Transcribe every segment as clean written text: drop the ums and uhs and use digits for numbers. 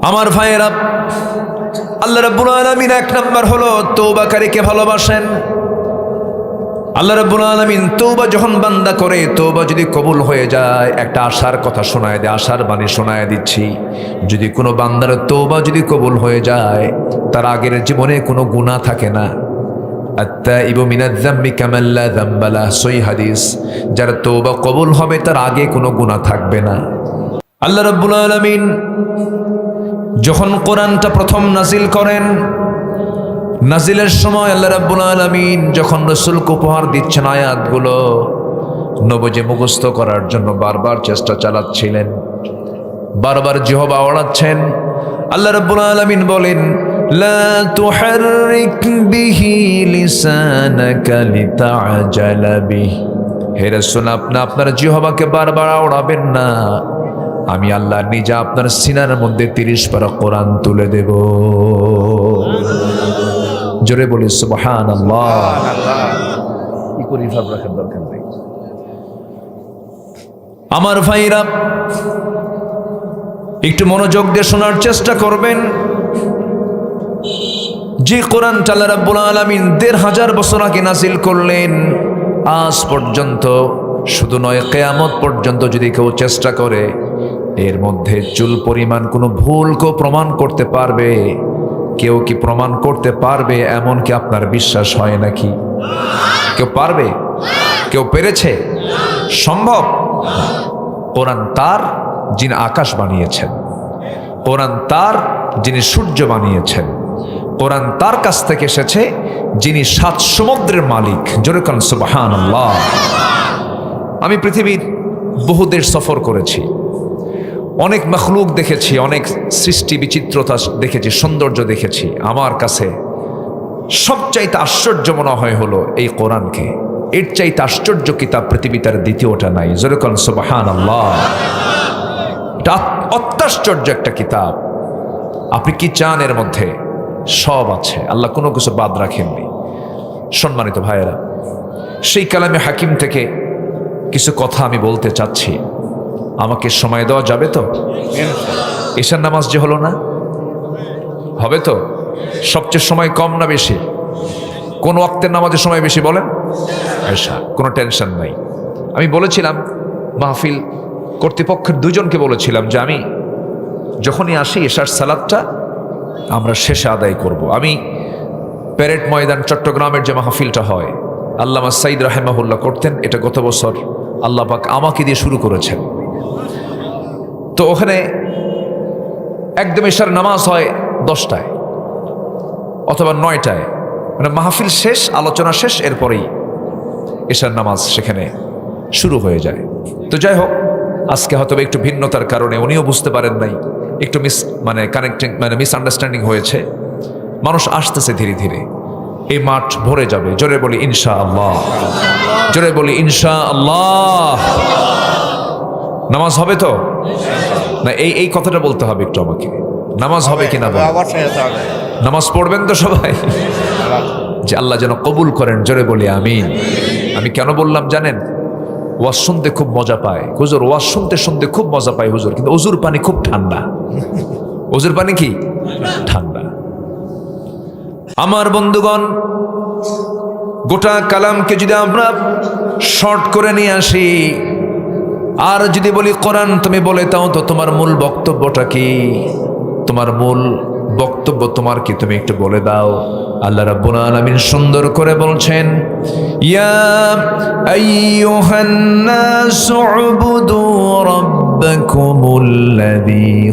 আমার ভাইয়েরা, আল্লাহ রাব্বুল আলামিন এক নাম্বার হলো তওবাকারীকে ভালোবাসেন। আল্লাহ রাব্বুল আলামিন তওবা যখন বান্দা করে, তওবা যদি কবুল হয়ে যায়, একটা আশার কথা শোনায় দেয়, আশার বাণী শোনায় দিচ্ছি। যদি কোনো বান্দার তওবা যদি কবুল হয়ে যায়, তার আগের জীবনে কোনো গুনাহ থাকে না। আত-তাইবু মিনাজ যামবি কামান লা যামবা লাহ, সহিহ হাদিস। যার তওবা কবুল হবে তার আগে কোনো গুনাহ থাকবে না। আল্লাহ রাব্বুল আলামিন যখন কোরআনটা প্রথম নাজিল করেন, নাজিলের সময় আল্লাহ রাব্বুল আলামিন যখন রাসূলকে উপহার দিচ্ছেন আয়াতগুলো, নবীজি মুখস্থ করার জন্য বারবার চেষ্টা চালাচ্ছিলেন, বারবার জিহবা ওড়াচ্ছেন। আল্লাহ রাব্বুল আলামিন বলেন, লা তুহাররিক বিহি লিসানাকা লিতাআজালা বিহি। হে রাসূল, আপনি আপনার জিহবাকে বারবার ওড়াবেন না, আমি আল্লাহ নিজে আপনার সিনার মধ্যে 30 পারা কোরআন তুলে দেব। জোরে বলি সুবহানাল্লাহ। কি করি ভাব রাখার দরকার নেই। আমার ভাইরা, একটু মনোযোগ দিয়ে শোনার চেষ্টা করবেন। যে কোরআনটা আল্লাহ রাব্বুল আলামিন 1500 বছর আগে নাজিল করলেন, আজ পর্যন্ত, শুধু নয় কিয়ামত পর্যন্ত যদি কেউ চেষ্টা করে, এর মধ্যে চুল পরিমাণ কোনো ভুল কেউ প্রমাণ করতে পারবে? কেউ কি প্রমাণ করতে পারবে? এমন কি আপনার বিশ্বাস হয় নাকি? কেউ পারবে? কেউ পেরেছে? সম্ভব? কোরআন তার যিনি আকাশ বানিয়েছেন, কোরআন তার যিনি সূর্য বানিয়েছেন, কোরআন তার কাছ থেকে এসেছে যিনি 7 সমুদ্রের মালিক। জোরে বলেন সুবহানাল্লাহ। আমি পৃথিবীর বহু দেশ সফর করেছি, অনেক মখলুক দেখেছি, অনেক সৃষ্টি বিচিত্রতা দেখেছি, সৌন্দর্য দেখেছি। আমার কাছে সবচাইতে আশ্চর্য মনে হয় হলো এই কোরআনকে। এর চাইতে আশ্চর্য কিতাব পৃথিবীতে আর দ্বিতীয়টা নাই। জোরে বলেন সুবহানাল্লাহ। এটা অত্যাশ্চর্য একটা কিতাব। আপনি কি চান এর মধ্যে? সব আছে, আল্লাহ কোনো কিছু বাদ রাখেননি। সম্মানিত ভাইয়েরা, সেই কালামে হাকিম থেকে কিছু কথা আমি বলতে চাচ্ছি। আমাকে সময় দেওয়া যাবে তো? এশার নামাজ যে হলো না, হবে তো? সবচেয়ে সময় কম না বেশি? কোন ওয়াক্তের নামাজের সময় বেশি বলেন? এশা। কোনো টেনশন নাই। আমি বলেছিলাম, মাহফিল কর্তৃপক্ষের 2 জনকে বলেছিলাম যে আমি যখনই আসি এশার সালাতটা আমরা শেষে আদায় করব। আমি প্যারেড ময়দান চট্টগ্রামের যে মাহফিলটা হয়, আল্লামা সাইদ রাহেমাহুল্লাহ করতেন, এটা গত বছর আল্লাহ পাক আমাকে দিয়ে শুরু করেছেন। তো ওখানে একদম এশার নামাজ হয় 10টায় অথবা 9টায়, মানে মাহফিল শেষ, আলোচনা শেষ, এরপরেই এশার নামাজ সেখানে শুরু হয়ে যায়। তো যাই হোক, আজকে হয়তো একটু ভিন্নতার কারণে উনিও বুঝতে পারেন নাই, একটু মিসআন্ডারস্ট্যান্ডিং হয়েছে। মানুষ আসতেছে ধীরে ধীরে, এই মাঠ ভরে যাবে। জোরে বলি ইনশাআল্লাহ, জোরে বলি ইনশাআল্লাহ। নামাজ হবে তো না? এই কথাটা বলতে হবে একটু আমাকে। নামাজ হবে কিনা? নামাজ পড়বেন তো সবাই? যে আল্লাহ যেন কবুল করেন। জোরে বলি আমিন। আমি কেন বললাম জানেন? ওয়াজ শুনতে খুব মজা পায় হুজুর, ওয়াজ শুনতে শুনতে খুব মজা পায় হুজুর, কিন্তু ওজুর পানি খুব ঠান্ডা। ওজুর পানি কি ঠান্ডা? আমার বন্ধুগণ, গোটা কালামকে যদি আমরা শর্ট করে নিয়ে আসি, আর যদি বলি কোরআন তুমি বলে দাও তো তোমার মূল বক্তব্যটা কি? তোমার মূল বক্তব্য তোমার কি? তুমি একটু বলে দাও। আল্লাহ রাব্বুল আলামিন সুন্দর করে বলছেন, ইয়া আইয়ুহান নাসু উবুদু রাব্বাকুমুল্লাযী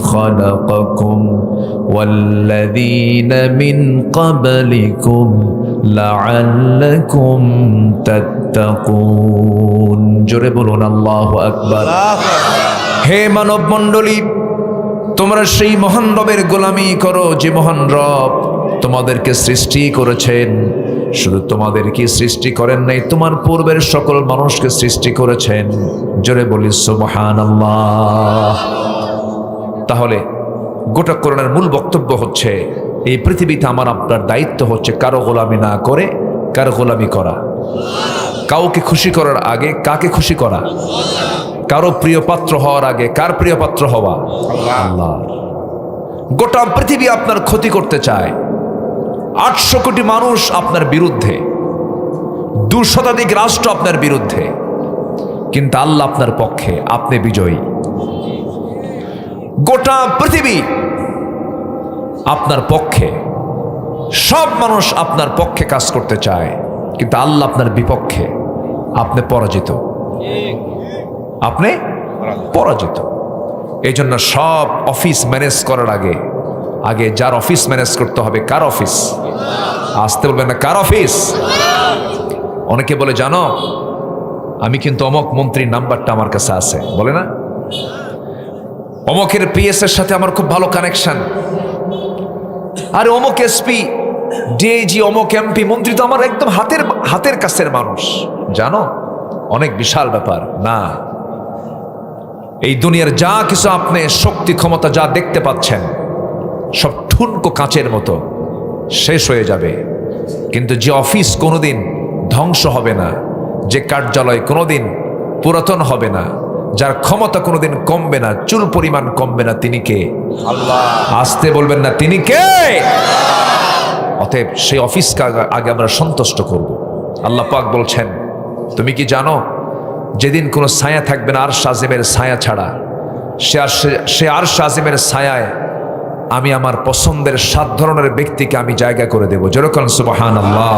খালাকাকুম ওয়াল্লাযীনা মিন ক্বাবলিকুম লাআল্লাকুম তাত্তাকুন। জোরে বলুন আল্লাহু আকবার। হে মানব মণ্ডলী, তোমরা সেই মহান রবের গোলামি করো যে মহান রব তোমাদেরকে সৃষ্টি করেছেন। শুধু তোমাদেরকে সৃষ্টি করেন নাই, তোমার পূর্বের সকল মানুষকে সৃষ্টি করেছেন। জোরে বলি সুবহানাল্লাহ। তাহলে গোটা কোরআনের মূল বক্তব্য হচ্ছে, এই পৃথিবীতে আমার আপনার দায়িত্ব হচ্ছে কারো গোলামি না করে কারো গোলামি করা। কাউকে খুশি করার আগে কাকে খুশি করা? কারো প্রিয় পাত্র হওয়ার আগে কার প্রিয় পাত্র হওয়া? আল্লাহ। গোটা পৃথিবী আপনার ক্ষতি করতে চায়, 800 কোটি মানুষ আপনার বিরুদ্ধে, 2 শতাধিক রাষ্ট্র আপনার বিরুদ্ধে, কিন্তু আল্লাহ আপনার পক্ষে, আপনি বিজয়ী। গোটা পৃথিবী আপনার পক্ষে, সব মানুষ আপনার পক্ষে কাজ করতে চায়, কিন্তু আল্লাহ আপনার বিপক্ষে, আপনি পরাজিত, আপনি পরাজিত। এই জন্য সব অফিস ম্যানেজ করার আগে আগে যার অফিস ম্যানেজ করতে হবে, কার অফিস? আসতে বলবেন না, কার অফিস? অনেকে বলে, জানো আমি কিন্তু অমক মন্ত্রীর নাম্বারটা আমার কাছে আছে, বলে না, অমকের পিএস এর সাথে আমার খুব ভালো কানেকশন, আরে অমক এসপি, ডিআইজি, অমক এমপি, মন্ত্রী তো আমার একদম হাতের কাছের মানুষ। জানো অনেক বিশাল ব্যাপার না। এই দুনিয়ার যা কিছু আপনি শক্তি ক্ষমতা যা দেখতে পাচ্ছেন সব ঠুনকো কাঁচের মতো শেষ হয়ে যাবে, কিন্তু যে অফিস কোনোদিন ধ্বংস হবে না, যে কার্যালয় কোনোদিন পুরাতন হবে না, যার ক্ষমতা কোনোদিন কমবে না, চুল পরিমাণ কমবে না, তিনি কে? আল্লাহ। আসতে বলবেন না, তিনি কে? অতএব সেই অফিসকে আগে আমরা সন্তুষ্ট করব। আল্লাহ পাক বলছেন, তুমি কি জানো যেদিন কোনো ছায়া থাকবে না আরশ আজিমের ছায়া ছাড়া, সে আরশ আজিমের ছায়ায় আমি আমার পছন্দের 7 ধরনের ব্যক্তিকে আমি জায়গা করে দেব। যেরকম সুবহানাল্লাহ।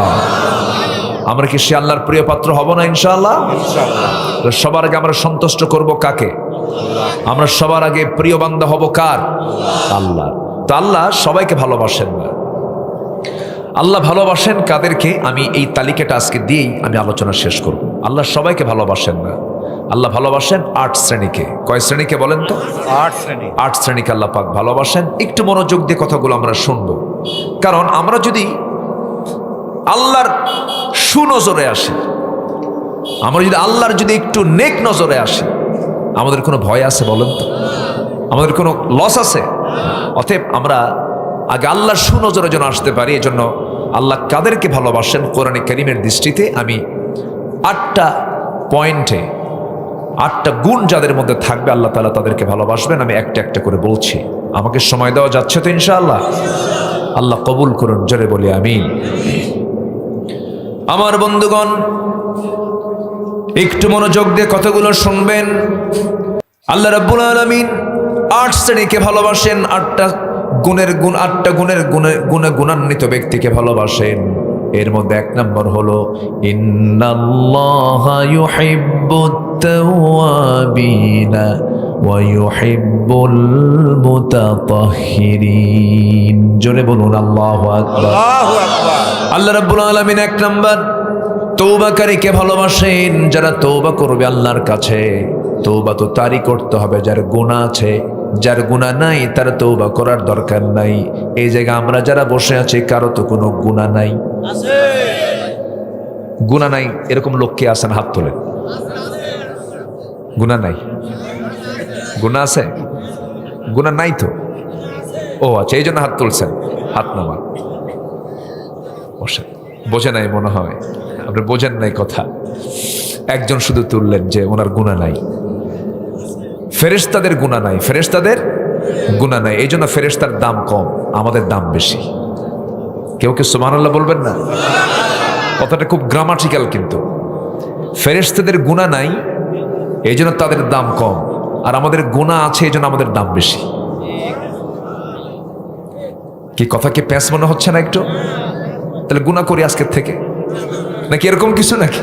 আমরা কি সে আল্লাহর প্রিয় পাত্র হব না ইনশাআল্লাহ? ইনশাআল্লাহ। সবার আগে আমরা সন্তুষ্ট করব কাকে? আমরা সবার আগে প্রিয় বান্দা হব কার? আল্লাহ। তো আল্লাহ সবাইকে ভালোবাসেন না। আল্লাহ ভালোবাসেন কাদেরকে? আমি এই তালিকাটা আজকে দিয়েই আমি আলোচনা শেষ করব। আল্লাহ সবাইকে ভালোবাসেন না, আল্লাহ ভালোবাসেন 8 শ্রেণীকে। কয় শ্রেণীকে বলেন তো? 8 শ্রেণী। 8 শ্রেণীকে আল্লাহ পাক ভালোবাসেন। একটু মনোযোগ দিয়ে কথাগুলো আমরা শুনবো, কারণ আমরা যদি আল্লাহর সুনজরে আসি, আমরা যদি আল্লাহর যদি একটু নেক নজরে আসি, আমাদের কোনো ভয় আছে বলেন তো? আমাদের কোনো লস আছে? অতএব আমরা আগে আল্লাহর সুনজরে যেন আসতে পারি, এজন্য আল্লাহ কাদেরকে ভালোবাসেন কোরআনে কারীমের দৃষ্টিতে আমি 8টা পয়েন্টে 8টা গুণ যাদের মধ্যে থাকবে আল্লাহ তাআলা তাদেরকে ভালোবাসবেন। আমি একটা একটা করে বলছি। আমাকে সময় দেওয়া যাচ্ছে তো ইনশাআল্লাহ? আল্লাহ কবুল করুন, জোরে বলি আমিন। আমার বন্ধুগণ, একটু মনোযোগ দিয়ে কথাগুলো শুনবেন। আল্লাহ রাব্বুল আলামিন 8 শ্রেণীকে ভালোবাসেন, 8টা গুণের গুণে গুণান্বিত ব্যক্তিকে ভালোবাসেন। এর মধ্যে 1 নম্বর হলো ইন্নাল্লাহা ইউহিব্বুত তাওয়াবিনা ওয়া ইউহিব্বুল মুতাতাহহিরিন। জোরে বলুন আল্লাহু আকবার। আল্লাহু আকবার। আল্লাহ রাব্বুল আলামিন 1 নম্বর তওবাকারীকে ভালোবাসেন, যারা তওবা করবে আল্লাহর কাছে। তওবা তো তারই করতে হবে যার গুনাহ আছে, যার গুনাহ নাই তার তওবা করার দরকার নাই। এই জায়গায় আমরা যারা বসে আছি কারো তো কোনো গুনাহ নাই, আছে গুনাহ নাই এরকম লোক কে আছেন? হাত তোলেন। গুনাহ নাই? গুনাহ আছে? গুনাহ নাই তো? ও আচ্ছা, এই জন্য হাত তুলছেন। হাত নামান, বসেন। বোঝে নাই মনে হয়, আপনি বোঝেন নাই কথা। একজন শুধু তুললেন যে ওনার গুনাহ নাই। ফেরেশতাদের গুনাহ নাই, ফেরেশতাদের গুনাহ নাই, এই জন্য ফেরেশতার দাম কম, আমাদের দাম বেশি। কেউ কি সুবহানাল্লাহ বলবেন না? কথাটা খুব গ্রামাটিক্যাল, কিন্তু ফেরেশতাদের গুনাহ নাই এই জন্য তাদের দাম কম, আর আমাদের গুনাহ আছে এই জন্য আমাদের দাম বেশি। কি কথা কি প্যাঁচ মনে হচ্ছে না একটু? তাহলে গুনাহ করি আজকের থেকে নাকি এরকম কিছু নাকি?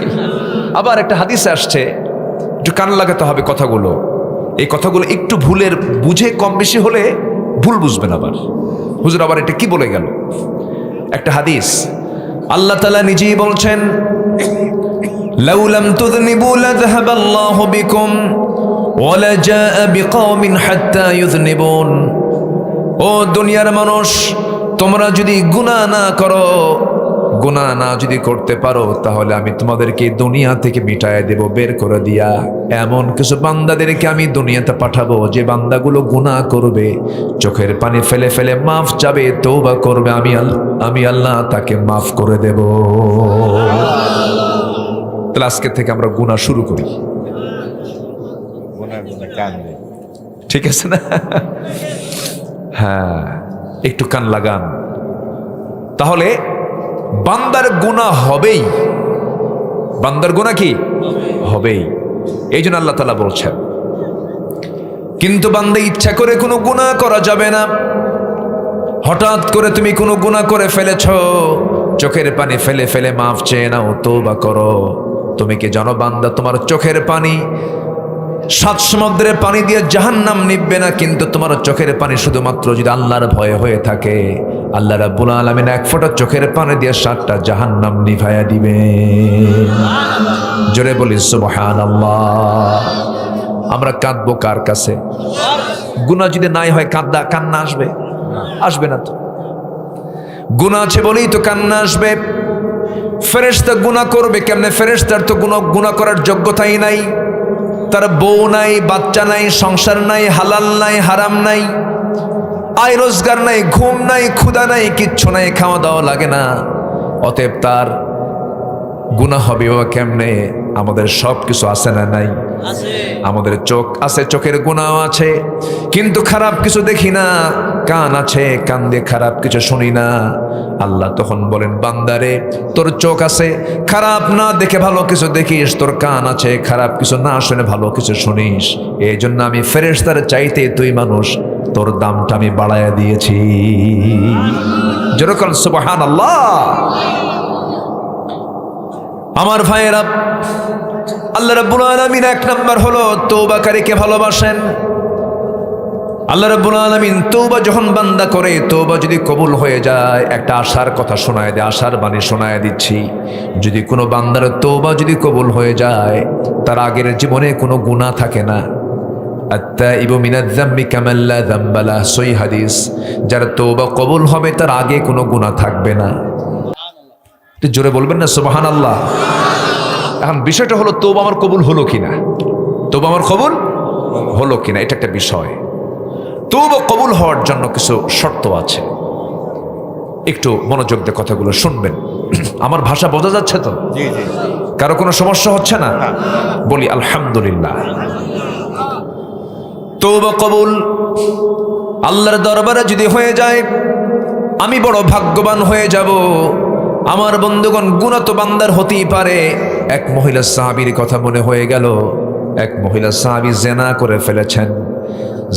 আবার একটা হাদিসে আসছে, একটু কান লাগাতে হবে কথাগুলো। এই কথাগুলো একটু ভুলের বুঝে কম বেশি হলে ভুল বুঝবেন। আবার হুজুর আবার এটা কি বলে গেল? একটা হাদিস আল্লাহ তাআলা নিজেই বলছেন, লাউ লাম তুযনিবু লাযহাবাল্লাহু বিকুম ওয়া লাজাআ বিকওমিন হাত্তা ইউযনিবুন। ও দুনিয়ার মানুষ, তোমরা যদি গুনাহ না করো, গুনাহ না যদি করতে পারো, তাহলে আমি তোমাদেরকে দুনিয়া থেকে মিটায় দেব, বের করে দিয়া। এমন কিছু বান্দাদেরকে আমি দুনিয়াতে পাঠাবো যে বান্দাগুলো গুনাহ করবে, চোখের পানি ফেলে ফেলে মাফ চাবে, তওবা করবে, আমি আল্লাহ তাকে মাফ করে দেব। তাহলে আজকে থেকে আমরা গুনাহ শুরু করি, গুনাহ কান্দে। ঠিক আছে না? হ্যাঁ, একটু কান লাগান। তাহলে বান্দার গুনাহ হবেই, বান্দার গুনাহ কি হবেই। এই জন্য আল্লাহ তাআলা বলছেন, কিন্তু বান্দা ইচ্ছা করে কোনো গুনাহ করা যাবে না। হঠাৎ করে তুমি কোনো গুনাহ করে ফেলেছ, চোখের পানি ফেলে ফেলে মাফ চেয়ে নাও, তওবা করো। তুমি কি জানো বান্দা, তোমার চোখের পানি 7 সমুদ্রের পানি দিয়ে জাহান্নাম নিববে না, কিন্তু তোমার চোখের পানি শুধুমাত্র যদি আল্লাহর ভয়ে হয়ে থাকে, আল্লাহ রাব্বুল আলামিন 1 ফোঁটা চোখের পানি দিয়ে 7টা জাহান্নাম নিভাইয়া দিবে। জোরে বলি সুবহানাল্লাহ। আমরা কাঁদবো কার কাছে? গুনাহ যদি নাই হয় কান্না আসবে? আসবে না তো। গুনাহ আছে বলেই তো কান্না আসবে। ফেরেশতা গুনাহ করবে কেমনে? ফেরেশতার তো গুনাহ করার যোগ্যতাই নাই। তার বউ নাই, বাচ্চা নাই, সংসার নাই, হালাল নাই, হারাম নাই, আয় রোজগার নাই, ঘুম নাই, ক্ষুধা নাই, কিচ্ছু নাই, খাওয়া দাওয়া লাগে না। অতএব তার গুনাহ হবে কেমনে? আমাদের সব কিছু আছে না নাই? আমাদের চোখ আছে, চোখের গুনাহ আছে, কিন্তু খারাপ কিছু দেখি না। কান আছে, কান দিয়ে খারাপ কিছু শুনি না। আল্লাহ তখন বলেন, বান্দারে তোর চোখ আছে, খারাপ না দেখে ভালো কিছু দেখিস, তোর কান আছে, খারাপ কিছু না শুনে ভালো কিছু শুনিস। এই জন্য আমি ফেরেশতার চাইতে তুই মানুষ, তোর দামটা আমি বাড়াইয়া দিয়েছি। যেরকম সুবহানাল্লাহ। আমার ভাইয়েরা, আল্লাহ রাব্বুল আলামিন 1 নাম্বার হলো তওবাকারীকে ভালোবাসেন। আল্লাহ রাব্বুল আলামিন তওবা যখন বান্দা করে, তওবা যদি কবুল হয়ে যায়, একটা আশার কথা শোনায় দেয়, আশার বাণী শোনায় দিচ্ছি। যদি কোনো বান্দার তওবা যদি কবুল হয়ে যায়, তার আগের জীবনে কোনো গুনাহ থাকে না। আত-তাইবু মিনায-যামবি কামান লা যামবা লাহু, সহিহ হাদিস। যার তওবা কবুল হবে তার আগে কোনো গুনাহ থাকবে না। তো জোরে বলবেন না সুবহানাল্লাহ। এখন বিষয়টা হলো তওবা আমার কবুল হলো কিনা, তওবা আমার কবুল হলো কিনা, এটা একটা বিষয়। তওবা কবুল হওয়ার জন্য কিছু শর্ত আছে, একটু মনোযোগ দিয়ে কথাগুলো শুনবেন। আমার ভাষা বোঝা যাচ্ছে তো? জি জি। কারো কোনো সমস্যা হচ্ছে না? বলি আলহামদুলিল্লাহ। তওবা কবুল আল্লাহর দরবারে যদি হয়ে যায়, আমি বড় ভাগ্যবান হয়ে যাব। আমার বন্ধুগণ, গুনাহ তো বান্দার হতেই পারে। এক মহিলা সাহাবীর কথা মনে হয়ে গেল। এক মহিলা সাহাবী জেনা করে ফেলেছেন।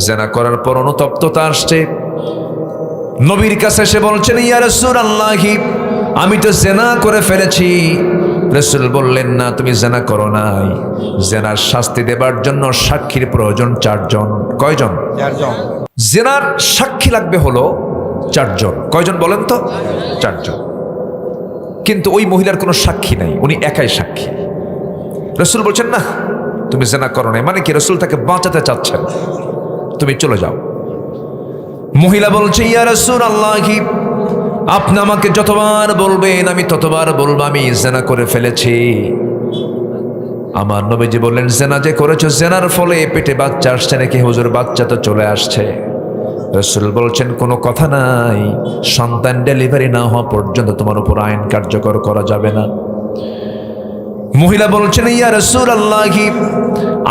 জেনা করার পর অনুতপ্ততা আসছে। নবীর কাছে এসে বলছেন, ইয়া রাসূলুল্লাহ, আমি তো জেনা করে ফেলেছি। রাসূল বললেন, না, তুমি জেনা করো নাই। জেনার শাস্তি দেবার জন্য সাক্ষীর প্রয়োজন 4 জন। কয়জন? 4 জন। জেনার সাক্ষী লাগবে হলো 4 জন। কয়জন বলেন তো? 4 জন। কিন্তু ওই মহিলার কোনো সাক্ষী নাই, উনি একাই সাক্ষী। রাসূল বলছেন, না, তুমি জেনা করো নাই। মানে কি? রাসূল তাকে বাঁচাতে চাচ্ছেন, তুমি চলে যাও। মহিলা বলছে, ইয়া রাসূলুল্লাহ, আপনি আমাকে যতবার বলবেন আমি ততবার বলবো আমি জেনা করে ফেলেছি। আমার নবীজি বললেন, জেনা যে করেছো, জেনার ফলে পেটে বাচ্চা আসছে নাকি? হুজুর, বাচ্চা তো চলে আসছে। রাসূল বলছেন, কোনো কথা নাই, সন্তান ডেলিভারি না হওয়া পর্যন্ত তোমার উপর আইন কার্যকর করা যাবে না। মহিলা বলছেন, ইয়া রাসূলুল্লাহ,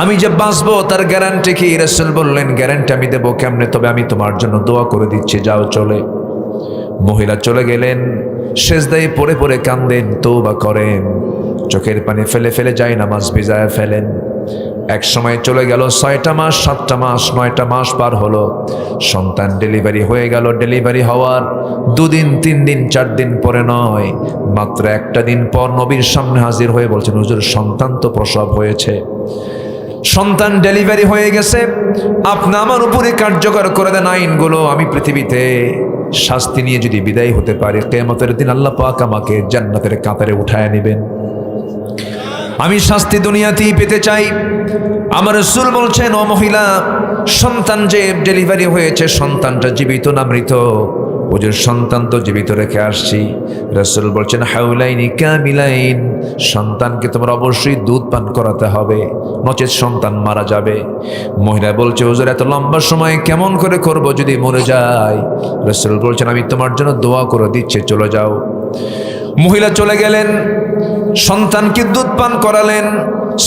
আমি যে বাঁচবো তার গ্যারান্টি কি? রাসূল বললেন, গ্যারান্টি আমি দেবো কেমনে? তবে আমি তোমার জন্য দোয়া করে দিচ্ছি, যাও চলে। মহিলা চলে গেলেন। সেজদায় পড়ে পড়ে কান্দেন, তওবা করেন, চোখের পানি ফেলে ফেলে যায় নামাজ ভিজায় ফেলেন। এক সময় চলে গেল 6টা মাস, 7টা মাস, 9টা মাস পার হলো। সন্তান ডেলিভারি হয়ে গেল। ডেলিভারি হওয়ার 2 দিন, 3 দিন, 4 দিন পরে নয়, মাত্র একটা দিন পর নবীর সামনে হাজির হয়ে বলছেন, হুজুর, সন্তান তো প্রসব হয়েছে, সন্তান ডেলিভারি হয়ে গেছে, আপনি আমার উপরে কার্যকর করে দেন আইনগুলো। আমি পৃথিবীতে শাস্তি নিয়ে যদি বিদায় হতে পারি, কিয়ামতের দিন আল্লাহ পাক আমাকে জান্নাতের কাতারে উঠায় নেবেন। আমি শাস্তি দুনিয়াতেই পেতে চাই। আমার রাসূল বলছেন, ও মহিলা, সন্তান যে ডেলিভারি হয়েছে, সন্তানটা জীবিত না মৃত? হুজুর, সন্তান তো জীবিত রেখে আসছি। রাসূল বলছেন, হাউলাইনি কামিলাইন, সন্তানকে তোমার অবশ্যই দুধ পান করাতে হবে, নচেত সন্তান মারা যাবে। মহিলা বলছে, হুজুর, এত লম্বা সময় কেমন করে করব যদি মরে যায়? রাসূল বলছেন, আমি তোমার জন্য দোয়া করে দিচ্ছি, চলে যাও। মহিলা চলে গেলেন, সন্তানকে দুধ পান করালেন।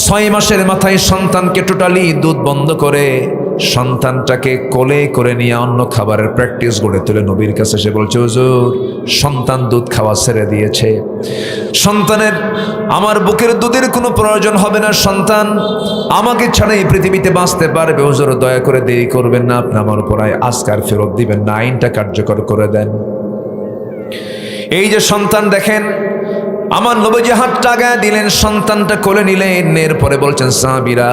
6 মাসের মাথায় সন্তানকে টোটালি দুধ বন্ধ করে সন্তানটাকে কোলে করে নিয়ে অন্য খাবারের প্র্যাকটিস গড়ে তুলে নবীর কাছে সে বলছে, হুজুর সন্তান দুধ খাওয়া ছেড়ে দিয়েছে, সন্তানের আমার বুকের দুধের কোনো প্রয়োজন হবে না, সন্তান আমাকে ছাড়া এই পৃথিবীতে বাঁচতে পারবে, হুজুর দয়া করে দেরি করবেন না, আপনি আমার উপর আজকার ফেরত দিবেন না, আইনটা কার্যকর করে দেন। এই যে সন্তান দেখেন, আমার নবীজি হাতটা গায়ে দিলেন, সন্তানটা কোলে নিলেন, এরপরে বলছেন সাহাবীরা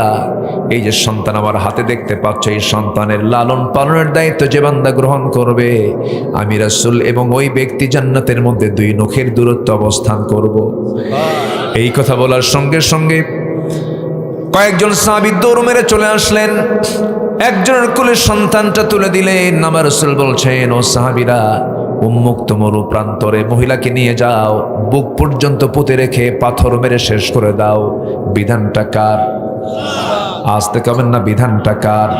এই যে সন্তান আমার হাতে দেখতে পাচ্ছ, এই সন্তানের লালন পালনের দায়িত্ব যে বান্দা গ্রহণ করবে, আমি রাসূল এবং ওই ব্যক্তি জান্নাতের মধ্যে 2 নখের দূরত্ব অবস্থান করব। এই কথা বলার সঙ্গে সঙ্গে কয়েকজন সাহাবী দৌড় মেরে চলে আসলেন, একজনের কোলে সন্তানটা তুলে দিলেন। আমার রাসূল বলছেন, ও সাহাবীরা উন্মুক্ত মরু প্রান্তরে মহিলাকে নিয়ে যাও, বুক পর্যন্ত পুঁতে রেখে পাথর মেরে শেষ করে দাও। বিধানটা কার? আসতে কবেন না, বিধানটা কার?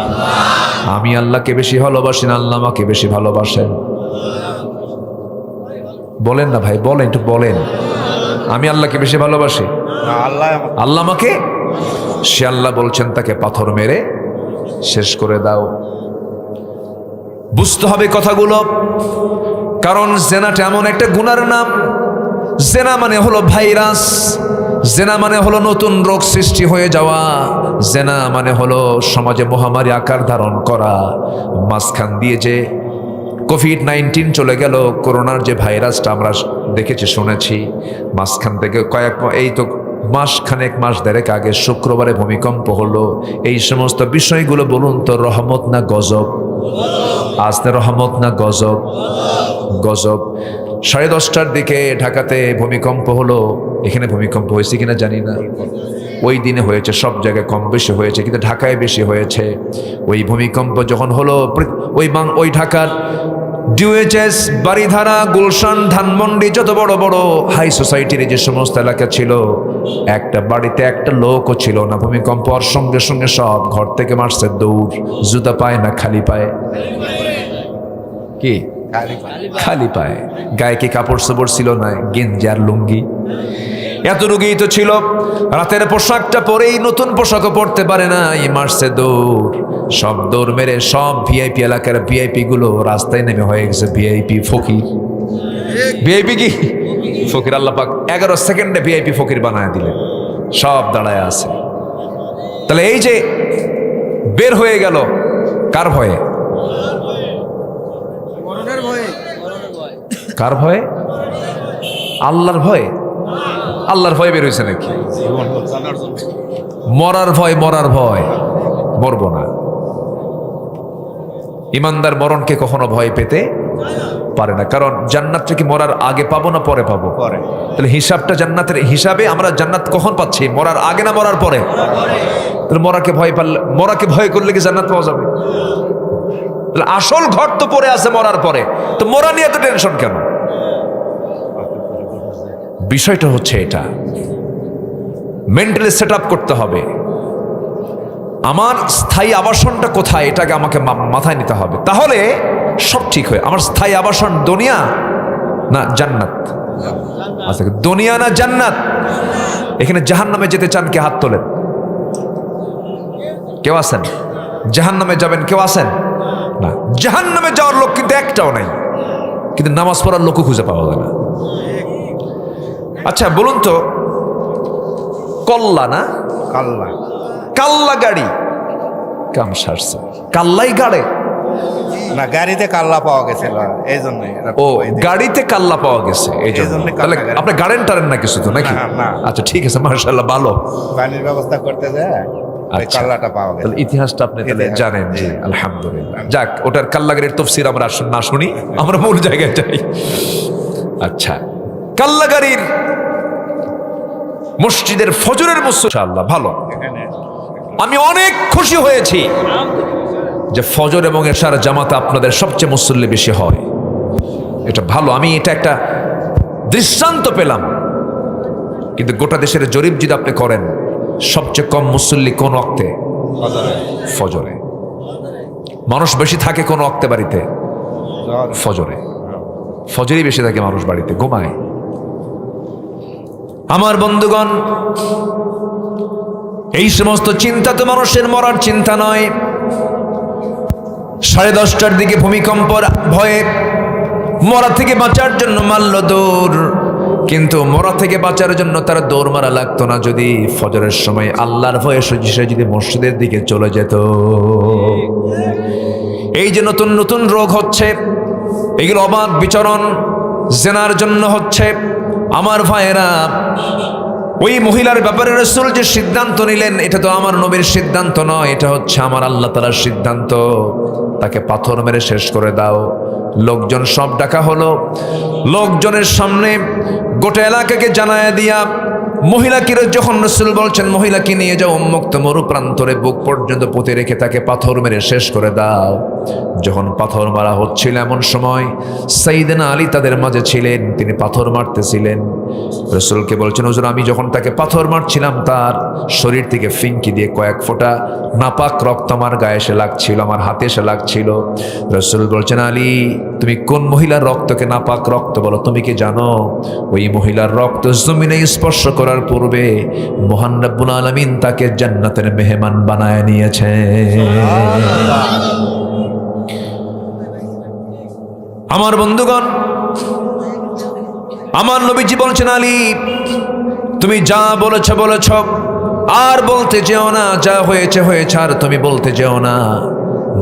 আমি আল্লাহকে বেশি ভালোবাসি না আল্লাহ আমাকে বেশি ভালোবাসেন? বলেন না ভাই, বলেন, একটু বলেন। আমি আল্লাহকে বেশি ভালোবাসি, আল্লাহ আমাকে? সে আল্লাহ বলছেন তাকে পাথর মেরে শেষ করে দাও। বুঝতে হবে কথাগুলো, কারণ জেনাটা এমন একটা গুনার নাম। জেনা মানে হলো ভাইরাস, জেনা মানে হলো নতুন রোগ সৃষ্টি হয়ে যাওয়া, জেনা মানে হলো সমাজে মহামারী আকার ধারণ করা। মাঝখান দিয়ে যে কোভিড-19 চলে গেল, করোনার যে ভাইরাসটা আমরা দেখেছি শুনেছি, মাঝখান থেকে এই তো মাসখানেক মাস দেড়েক আগে শুক্রবারে ভূমিকম্প হলো। এই সমস্ত বিষয়গুলো বলুন তো রহমত না গজব? আজকে রহমত না গজব? গজব। 10:30টার দিকে ঢাকাতে ভূমিকম্প হলো। এখানে ভূমিকম্প হয়েছে কিনা জানি না, ওই দিনে হয়েছে, সব জায়গায় কম বেশি হয়েছে, কিন্তু ঢাকায় বেশি হয়েছে। ওই ভূমিকম্প যখন হলো, ওই ঢাকার ডিউএইচএস, বারিধারা, গুলশান, ধানমন্ডি, যত বড় বড় হাই সোসাইটির যে সমস্ত এলাকা ছিল, একটা বাড়িতে একটা লোকও ছিল না। ভূমিকম্প হওয়ার সঙ্গে সঙ্গে সব ঘর থেকে মারছে দৌড়, জুতা পায় না খালি পায়ে। কি খালি পায়ে? গায়ে কি কাপড় চোপড় ছিল না? গেঞ্জি আর লুঙ্গি। এতটুকুই তো ছিল, রাতের পোশাকটা পরেই নতুন পোশাকও পরতে পারে না, এই মারছে দৌড়। সব দৌড় মেরে সব ভিআইপি এলাকার ভিআইপি গুলো রাস্তায় নেমে হয়ে গেছে ভিআইপি ফকির। ভিআইপি কি ফকির? আল্লাহ পাক 11 সেকেন্ডে ভিআইপি ফকির বানায় দিলেন, সব দাঁড়ায় আছে। তাহলে এই যে বের হয়ে গেল, কার ভয়ে? কার ভয়ে? আল্লাহর ভয়ে। আল্লাহর ভয় বের হয়েছে নাকি? মরার ভয়, মরার ভয়, মরবো না। ইমানদার মরণকে কখনো ভয় পেতে পারে না, কারণ জান্নাতটা কি মরার আগে পাবো না পরে পাবো? পরে। তাহলে হিসাবটা জান্নাতের হিসাবে আমরা জান্নাত কখন পাচ্ছি? মরার আগে না মরার পরে? তাহলে মরাকে ভয় করলে কি জান্নাত পাওয়া যাবে? তাহলে আসল ঘর তো পড়ে আছে মরার পরে, তো মরা নিয়ে এত টেনশন কেন? বিষয়টা হচ্ছে এটা, মেন্টালি সেট আপ করতে হবে। আমার স্থায়ী আবাসনটা কোথায়, এটাকে আমাকে মাথায় নিতে হবে, তাহলে সব ঠিক হয়। আমার স্থায়ী আবাসন দুনিয়া না জান্নাত? আচ্ছা, দুনিয়া না জান্নাত? এখানে জাহান্নামে যেতে চান কে? হাত তোলেন। কেউ আছেন? জাহান্নামে যাবেন কেউ আছেন? না। জাহান্নামে যাওয়ার লোক কিন্তু একটাও নাই, কিন্তু নামাজ পড়ার লোকও খুঁজে পাওয়া যায় না। আচ্ছা বলুন তো, কল্লা না কাল্লা, কাল্লা গাড়ি কাম সারছে, কাল্লাই গাড়ে না, গাড়িতে কাল্লা পাওয়া গেছে এই জন্য। ও, গাড়িতে কাল্লা পাওয়া গেছে এই জন্য। তাহলে আপনি গাড়েন টারেন না কিছু তো নাকি? আচ্ছা ঠিক আছে, মাশাআল্লাহ, ভালো। পানির ব্যবস্থা করতে যায় কাল্লাটা পাওয়া গেছে। ইতিহাসটা আপনি তাহলে জানেন? জি আলহামদুলিল্লাহ। যাক, ওটার কাল্লা গাড়ির তফসির আমরা না শুনি, আমরা মূল জায়গায় যাই। আচ্ছা, কাল্লা গাড়ির মসজিদের ফজরের মুসল্লি, ভালো। আমি অনেক খুশি হয়েছি যে ফজর এবং এশার জামাতে আপনাদের সবচেয়ে মুসল্লি বেশি হয়, এটা ভালো। আমি এটা একটা দৃষ্টান্ত পেলাম। কিন্তু গোটা দেশের জরিপ যদি আপনি করেন, সবচেয়ে কম মুসল্লি কোন ওয়াক্তে? ফজরে। মানুষ বেশি থাকে কোন ওয়াক্তে বাড়িতে? ফজরে। ফজরই বেশি থাকে মানুষ বাড়িতে, ঘুমায়। আমার বন্ধুগণ, এই সমস্ত চিন্তা তো মানুষের মরার চিন্তা নয়। 10:30টার দিকে ভূমিকম্পর ভয়ে মরা থেকে বাঁচার জন্য মারল দৌড়, কিন্তু মরা থেকে বাঁচার জন্য তার দৌড় মারা লাগতো না যদি ফজরের সময় আল্লাহর ভয়ে সে যদি মসজিদের দিকে চলে যেত। এই যে নতুন নতুন রোগ হচ্ছে, এগুলো অবাধ বিচরণ জেনার জন্য হচ্ছে। আমার ভাইয়েরা, ওই মহিলার ব্যাপারে রাসূল যে সিদ্ধান্ত নিলেন, এটা তো আমার নবীর সিদ্ধান্ত নয়, এটা হচ্ছে আমার আল্লাহ তাআলার সিদ্ধান্ত। তাকে পাথর মেরে শেষ করে দাও। লোকজন সব ডাকা হলো, লোকজনের সামনে গোটা এলাকাকে জানায় দিয়া মহিলাকে যখন রাসূল বলছেন মহিলাকে নিয়ে যাও উন্মুক্ত মরুপ্রান্তরে, বুক পর্যন্ত পুঁতে রেখে তাকে পাথর মেরে শেষ করে দাও। যখন পাথর মারা হচ্ছিল এমন সময় সাইয়েদনা আলী তাদের মাঝে ছিলেন, তিনি পাথর মারতেছিলেন। রাসূলকে বলছেন হুজুর, আমি যখন তাকে পাথর মারছিলাম তার শরীর থেকে ফিঙ্কি দিয়ে কয়েক ফোঁটা নাপাক রক্ত আমার গায়ে এসে লাগছিল, আমার হাতে এসে লাগছিল। রাসূল বলছেন আলী, তুমি কোন মহিলার রক্তকে নাপাক রক্ত বলো? তুমি কি জানো ওই মহিলার রক্ত জমিনে স্পর্শ করার পূর্বে মহান রব্বুল আলামিন তাকে জান্নাতের মেহমান বানায় নিয়েছে। আমার বন্ধুগণ, আমার নবীজি বলছেন আলী, তুমি যা বলেছ বলেছ, আর বলতে যেও না, যা হয়েছে হয়েছে, আর তুমি বলতে যেও না।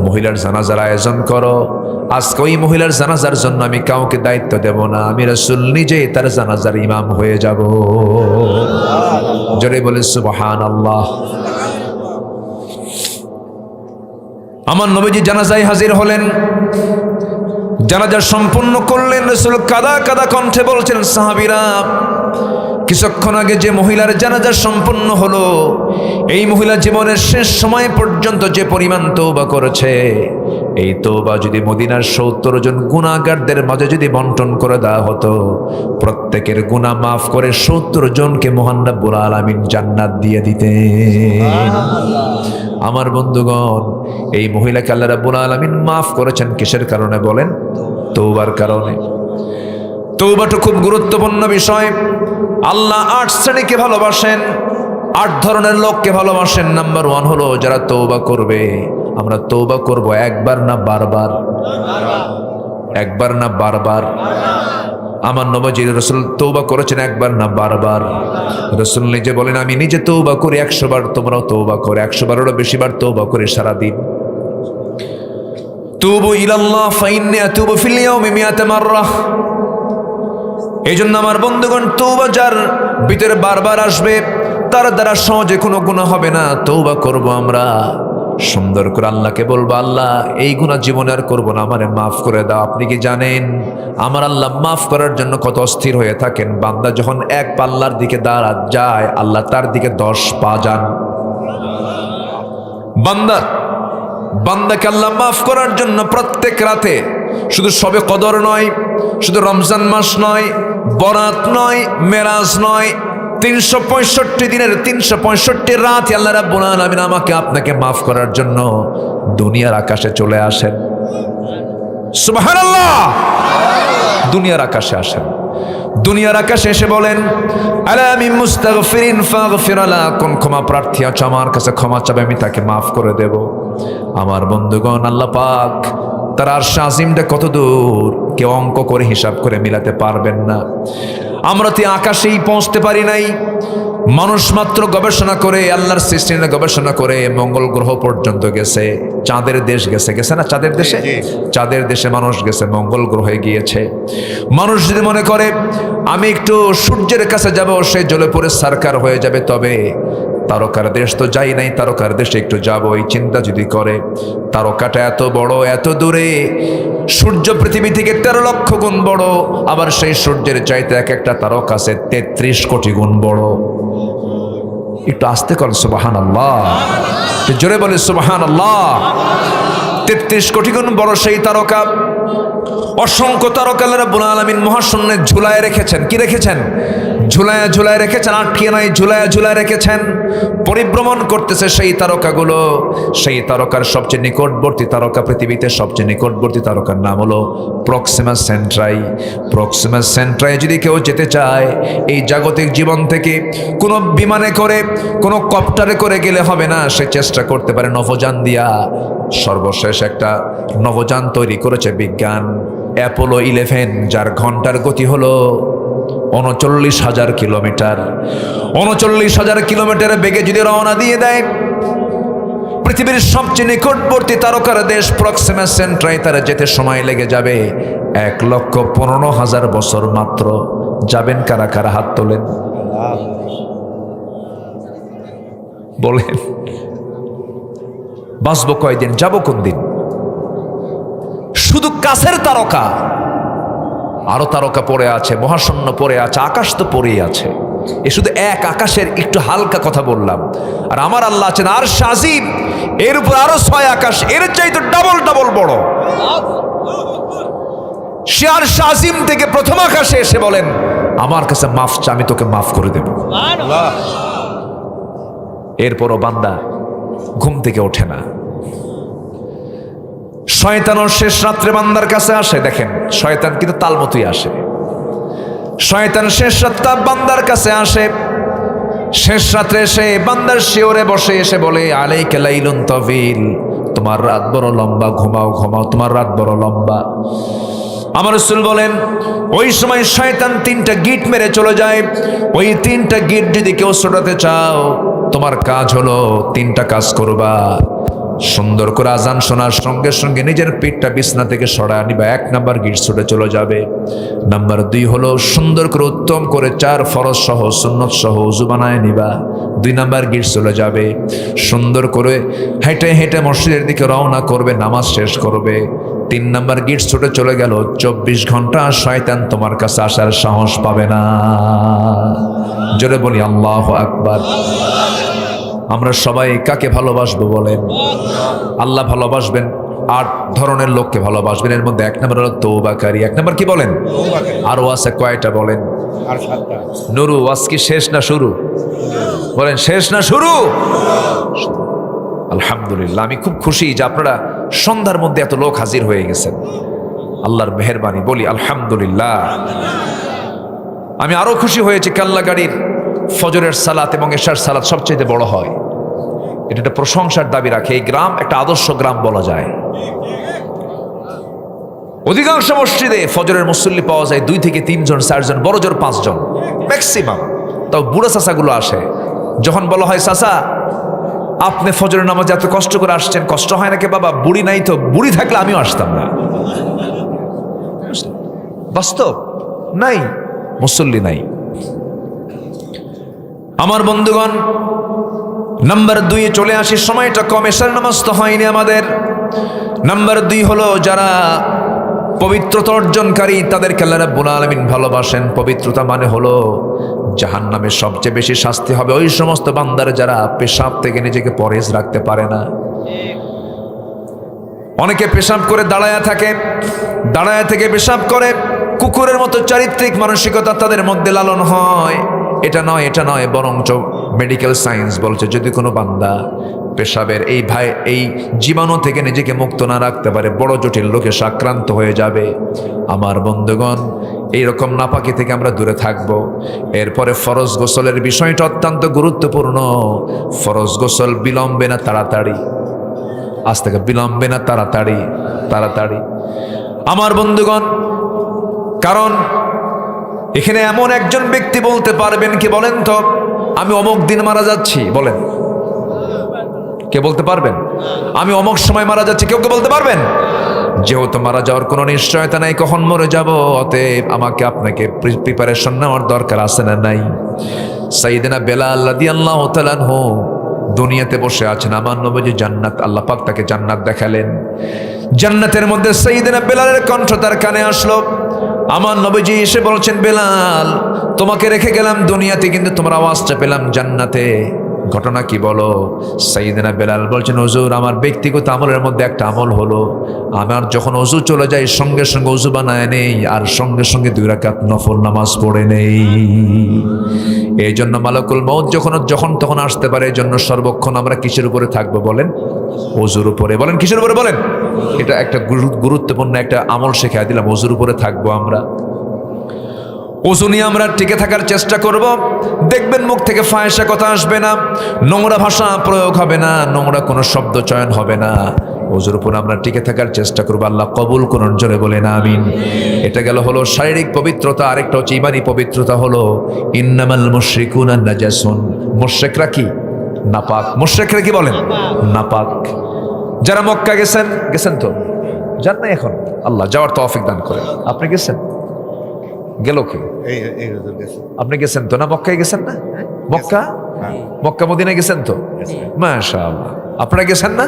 মহিলার জানাজার আয়োজন করো। আজকে ওই মহিলার জানাজার জন্য আমি কাউকে দায়িত্ব দেব না, আমি রাসূল নিজেই তার জানাজার ইমাম হয়ে যাব। জোরে বলে সুবহানাল্লাহ। আমার নবীজি জানাজায় হাজির হলেন, জানাজা সম্পূর্ণ করলেন। রাসূল কাদা কাদা কণ্ঠে বলছেন, সাহাবীরা, কিছুক্ষণ আগে যে মহিলার জানাজা সম্পূর্ণ হলো, এই মহিলা জীবনের শেষ সময় পর্যন্ত যে পরিমাণ তওবা করেছে, এই তওবা যদি মদিনার 70 জন গুনাহগারদের মাঝে যদি বন্টন করে দেওয়া হতো, প্রত্যেকের গুনাহ মাফ করে 70 জনকে মহান রব্বুল আলামিন জান্নাত দিয়ে দিতেন। আমার বন্ধুগণ, এই মহিলাকে আল্লাহ রাব্বুল আলামিন মাফ করেছেন কিসের কারণে বলেন? তওবার কারণে। তওবাটা খুব গুরুত্বপূর্ণ বিষয়। আল্লাহ 8 শ্রেণীকে ভালোবাসেন, 8 ধরনের লোককে ভালোবাসেন। নাম্বার 1 হলো যারা তওবা করবে। আমরা তওবা করব একবার না বারবার? একবার না বারবার? আমার নবীজি রাসূল তওবা করেছেন একবার না বারবার? রাসূল নিজে বলেন, আমি নিজে তওবা করি 100 বার, তোমরাও তওবা করো 100 বারেরও বেশি বার তওবা করে সারা দিন। তুবু ইলাল্লাহ ফাইন্নী আতুবু ফিল ইয়াউমি মিআতা মাররা। এই জন্য আমার বন্ধুগণ, তওবা যার ভিতরে বারবার আসবে তার দ্বারা সহজে কোনো গুনাহ হবে না। তওবা করব আমরা, সুন্দর করে আল্লাহকে বলবো, আল্লাহ এই গুনাহ জীবনে আর করবো না, আমারে মাফ করে দাও। আপনি কি জানেন আমার আল্লাহ মাফ করার জন্য কত অস্থির হয়ে থাকেন? বান্দা যখন এক পাল্লার দিকে দাঁড়া যায়, আল্লাহ তার দিকে 10 পা যান। বান্দাকে আল্লাহ মাফ করার জন্য প্রত্যেক রাতে, শুধু শবে কদর নয়, শুধু রমজান মাস নয়, বরাত নয়, মেরাজ নয়, 365 দিনের 365 রাত আল্লাহ রাব্বুল আলামিন আমাকে আপনাকে মাফ করার জন্য দুনিয়ার আকাশে চলে আসেন। সুবহানাল্লাহ। দুনিয়ার আকাশে আসেন। দুনিয়ার আকাশে এসে বলেন, আলা মিন মুস্তাগফিরিন ফাগফির লা, কোন ক্ষমা প্রার্থী আছে আমার কাছে ক্ষমা চাবে, আমি তাকে মাফ করে দেব। আমার বন্ধুগণ, আল্লাহ পাক তার আরশ আজিমটা কত দূর কেউ অঙ্ক করে হিসাব করে মিলাতে পারবেন না। আমরা তো আকাশেই পৌঁছতে পারি নাই। মানুষ মাত্র গবেষণা করে, আল্লাহর সৃষ্টি নিয়ে গবেষণা করে মঙ্গল গ্রহ পর্যন্ত গেছে, চাঁদের দেশ গেছে না? চাঁদের দেশে, চাঁদের দেশে মানুষ গেছে, মঙ্গল গ্রহে গিয়েছে। মানুষ যদি মনে করে আমি একটু সূর্যের কাছে যাব, সে জ্বলে পড়ে সারকার হয়ে যাবে, তবে তারকার দেশ তো যাই নাই, তারকার দেশে একটু যাব, এই চিন্তা যদি করে, তারকাটা এত বড়, এত দূরে, সূর্য পৃথিবী থেকে 13 লক্ষ গুণ বড়, আবার সেই সূর্যের চাইতে এক একটা তারকা আছে 33 কোটি গুণ বড়। একটু আস্তে করেন সুবহানাল্লাহ, জোরে বলে সুবহানাল্লাহ। 33 কোটি গুণ বড় সেই তারকা, অসংখ্য তারকা আল্লাহ রাব্বুল আলামিন মহাশূন্যে ঝুলায় রেখেছেন। কি রেখেছেন? ঝুলায় ঝুলায় রেখেছেন, আটকিয়ে নয়, ঝুলায় ঝুলায় রেখেছেন। পরিভ্রমণ করতেছে সেই তারকাগুলো। সেই তারকার সবচেয়ে নিকটবর্তী তারকা, পৃথিবীতে সবচেয়ে নিকটবর্তী তারকার নাম হলো প্রক্সিমা সেন্ট্রাই। প্রক্সিমা সেন্ট্রাই যদি কেউ যেতে চায়, এই জাগতিক জীবন থেকে কোনো বিমানে করে, কোনো কপ্টারে করে গেলে হবে না, সে চেষ্টা করতে পারে নভোযান দিয়া। সর্বশেষ একটা নভোযান তৈরি করেছে বিজ্ঞান, অ্যাপোলো 11, যার ঘন্টার গতি হলো 39,000 কিলোমিটার। 39,000 কিলোমিটার বেগে যদি রওনা দিয়ে দেয়, পৃথিবীর সবচেয়ে নিকটবর্তী তারকার দেশ প্রক্সিমা সেন্ট্রাই তারা যেতে সময় লেগে যাবে 1,15,000 বছর মাত্র। যাবেন কারা কারা? হাত তোলেন, বলেন। বাঁচবো কয়দিন, যাবো কোন দিন? শুধু কাছের তারকা, আরো তারকা পড়ে আছে, মহাশূন্য পড়ে আছে, আকাশ তো পড়েই আছে। এ শুধু এক আকাশের একটু হালকা কথা বললাম। আর আমার আল্লাহ আছেন আরশ আজিম, এর উপর আরো 6 আকাশ, এর চাইতে ডাবল ডাবল বড়। সে আরশ আজিম থেকে প্রথম আকাশে এসে বলেন, আমার কাছে মাফ চা, আমি তোকে মাফ করে দেব। এরপরও বান্দা ঘুম থেকে ওঠে না। শয়তানও শেষ রাত্রে বান্দার কাছে আসে। দেখেন, শয়তান কিন্তু তাল মতোই আসে। শয়তান শেষ রাতটা বান্দার কাছে আসে। শেষ রাত্রে এসে বান্দার শিওরে বসে এসে বলে, আলাইকা লাইলুন তাবিল, তোমার রাত বড় লম্বা, ঘুমাও ঘুমাও, তোমার রাত বড় লম্বা। আমার রাসূল বলেন, ওই সময় শয়তান 3টা গিট মেরে চলে যায়। ওই 3টা গিট যদি কেউ ছোটাতে চাও, তোমার কাজ হলো 3টা কাজ করবা। সুন্দর করে আজান শোনার সঙ্গে সঙ্গে নিজের পিঠটা বিছনা থেকে সরায় নিবা, 1 নাম্বার গিট ছুটে চলে যাবে। নাম্বার 2 হলো সুন্দর করে উত্তম করে 4 ফরজ সহ সুন্নত সহ ওযু বানায় নিবা, 2 নাম্বার গিট চলে যাবে। সুন্দর করে হেঁটে হেঁটে মসজিদের দিকে রওনা করবে, নামাজ শেষ করবে। 3 নাম্বার গিট ছুটে চলে গেল। 24 ঘন্টা শয়তান তোমার কাছে আসার সাহস পাবে না। জোরে বলি আল্লাহু আকবার। আমরা সবাই কাকে ভালোবাসবো বলেন? আল্লাহ ভালোবাসবেন, 8 ধরনের লোককে ভালোবাসবেন। এর মধ্যে 1 নম্বর হলো তওবাকারী। 1 নম্বর কি বলেন? আরো আছে কয়টা বলেন? আর 7টা। নুরু, আজ কি শেষ না শুরু? বলেন, শেষ না শুরু? আলহামদুলিল্লাহ, আমি খুব খুশি যে আপনারা সন্ধ্যার মধ্যে এত লোক হাজির হয়ে গেছেন। আল্লাহর মেহেরবানি, বলি আলহামদুলিল্লাহ। আমি আরো খুশি হয়েছি, কাল্লাগাড়ির ফজরের সালাত এবং এশার সালাত সবচেয়ে বড় হয়। এটা একটা প্রশংসার দাবি রাখে। এই গ্রাম একটা আদর্শ গ্রাম বলা যায়। অধিকাংশ মসজিদে ফজরের মুসল্লি পাওয়া যায় 2 থেকে 3 জন, 4 জন, বড় জোর 5 জন ম্যাক্সিমাম। তাও বুড়া চাচাগুলো আসে। যখন বলা হয়, চাচা আপনি ফজরের নামাজে এত কষ্ট করে আসছেন, কষ্ট হয় নাকি বাবা? বুড়ি নাই তো, বুড়ি থাকলে আমিও আসতাম না। বাস্তব নাই, মুসল্লি নাই। আমার বন্ধুগণ, নাম্বার 2 চলে আসি। সময়টা কম, এশার নামাজ তো হয়নি আমাদের। নাম্বার 2 হলো যারা পবিত্রতা অর্জনকারী, তাদেরকে আল্লাহ রাব্বুল আলামিন ভালোবাসেন। পবিত্রতা মানে হলো জাহান্নামে সবচেয়ে বেশি শাস্তি হবে ওই সমস্ত বান্দার যারা পেশাব থেকে নিজেকে পরহেজ রাখতে পারে না। অনেকে পেশাব করে দাঁড়ায়া থাকে, দাঁড়ায়া থেকে পেশাব করে। কুকুরের মতো চারিত্রিক মানসিকতা তাদের মধ্যে লালন হয়। এটা নয়, এটা নয়, বরঞ্চ মেডিকেল সায়েন্স বলছে যদি কোনো বান্দা পেশাবের এই জীবাণু থেকে নিজেকে মুক্ত না রাখতে পারে, বড় জটিল রোগে আক্রান্ত হয়ে যাবে। আমার বন্ধুগণ, এইরকম নাপাকি থেকে আমরা দূরে থাকব। এরপরে ফরজ গোসলের বিষয়টা অত্যন্ত গুরুত্বপূর্ণ। ফরজ গোসল বিলম্বে না তাড়াতাড়ি? আজ থেকে বিলম্বে না তাড়াতাড়ি? তাড়াতাড়ি আমার বন্ধুগণ। কারণ এখানে এমন একজন ব্যক্তি বলতে পারবেন, কি বলেন তো, আমি অমুক দিন মারা যাচ্ছি? বলেন, কে বলতে পারবেন? আমি অমুক সময় মারা যাচ্ছি, কেউ কে বলতে পারবেন? যেহেতু মারা যাওয়ার কোনো নিশ্চয়তা নাই কখন মরে যাব, অতএব আমাকে আপনাকে প্রিপারেশন নেওয়ার দরকার আছে না নাই? সাইয়েদনা বেলাল রাদিয়াল্লাহু তাআলা আনহু দুনিয়াতে বসে আছেন। আমার নবীজি জান্নাত, আল্লাহ পাক তাকে জান্নাত দেখালেন। জান্নাতের মধ্যে সাইয়েদনা বেলালের কণ্ঠ তার কানে আসলো। আমার নবীজি এসে বলছেন, বেলাল তোমাকে রেখে গেলাম দুনিয়াতে, কিন্তু তোমার আওয়াজটা পেলাম জান্নাতে। ঘটনা কি বলো? সাইয়েদনা বেলাল বলছেন, হুজুর আমার ব্যক্তিগত আমলের মধ্যে একটা আমল হলো, আমার যখন অজু চলে যায় সঙ্গে সঙ্গে অজু বানায় নেই, আর সঙ্গে সঙ্গে 2 রাকাত নফল নামাজ পড়ে নেই। এই জন্য মালাকুল মউত যখন তখন আসতে পারে। এই জন্য সর্বক্ষণ আমরা কিসের উপরে থাকবো বলেন? অজুর উপরে। বলেন কিসের উপরে বলেন? এটা একটা গুরুত্বপূর্ণ একটা আমল শেখায় দিলাম, অজুর উপরে থাকবো আমরা। অজু নিয়ে আমরা টিকে থাকার চেষ্টা করব। দেখবেন মুখ থেকে ফাহিশা কথা আসবে না, নোংরা ভাষা প্রয়োগ হবে না, নোংরা কোনো শব্দ চয়ন হবে না। অজুর উপর আমরা টিকে থাকার চেষ্টা করব। আল্লাহ কবুল করুন, জোরে বলেন আমিন। এটা গেল হলো শারীরিক পবিত্রতা। আরেকটা হচ্ছে ঈমানি পবিত্রতা, হলো ইন্নামাল মুশরিকুনা নাজাসুন। মুশরিকরা কি? নাপাক। মুশরিকরা কি বলেন? নাপাক। যারা মক্কা গেছেন তো? যান না এখন? আল্লাহ যাওয়ার তৌফিক দান করেন। আপনি গেছেন? গেল কে? এই হুজুর গেছে। আপনি গেছেন তো না? মক্কায় গেছেন না? মক্কা মক্কা মদিনায় গেছেন তো? মাশাআল্লাহ। আপনারা গেছেন না?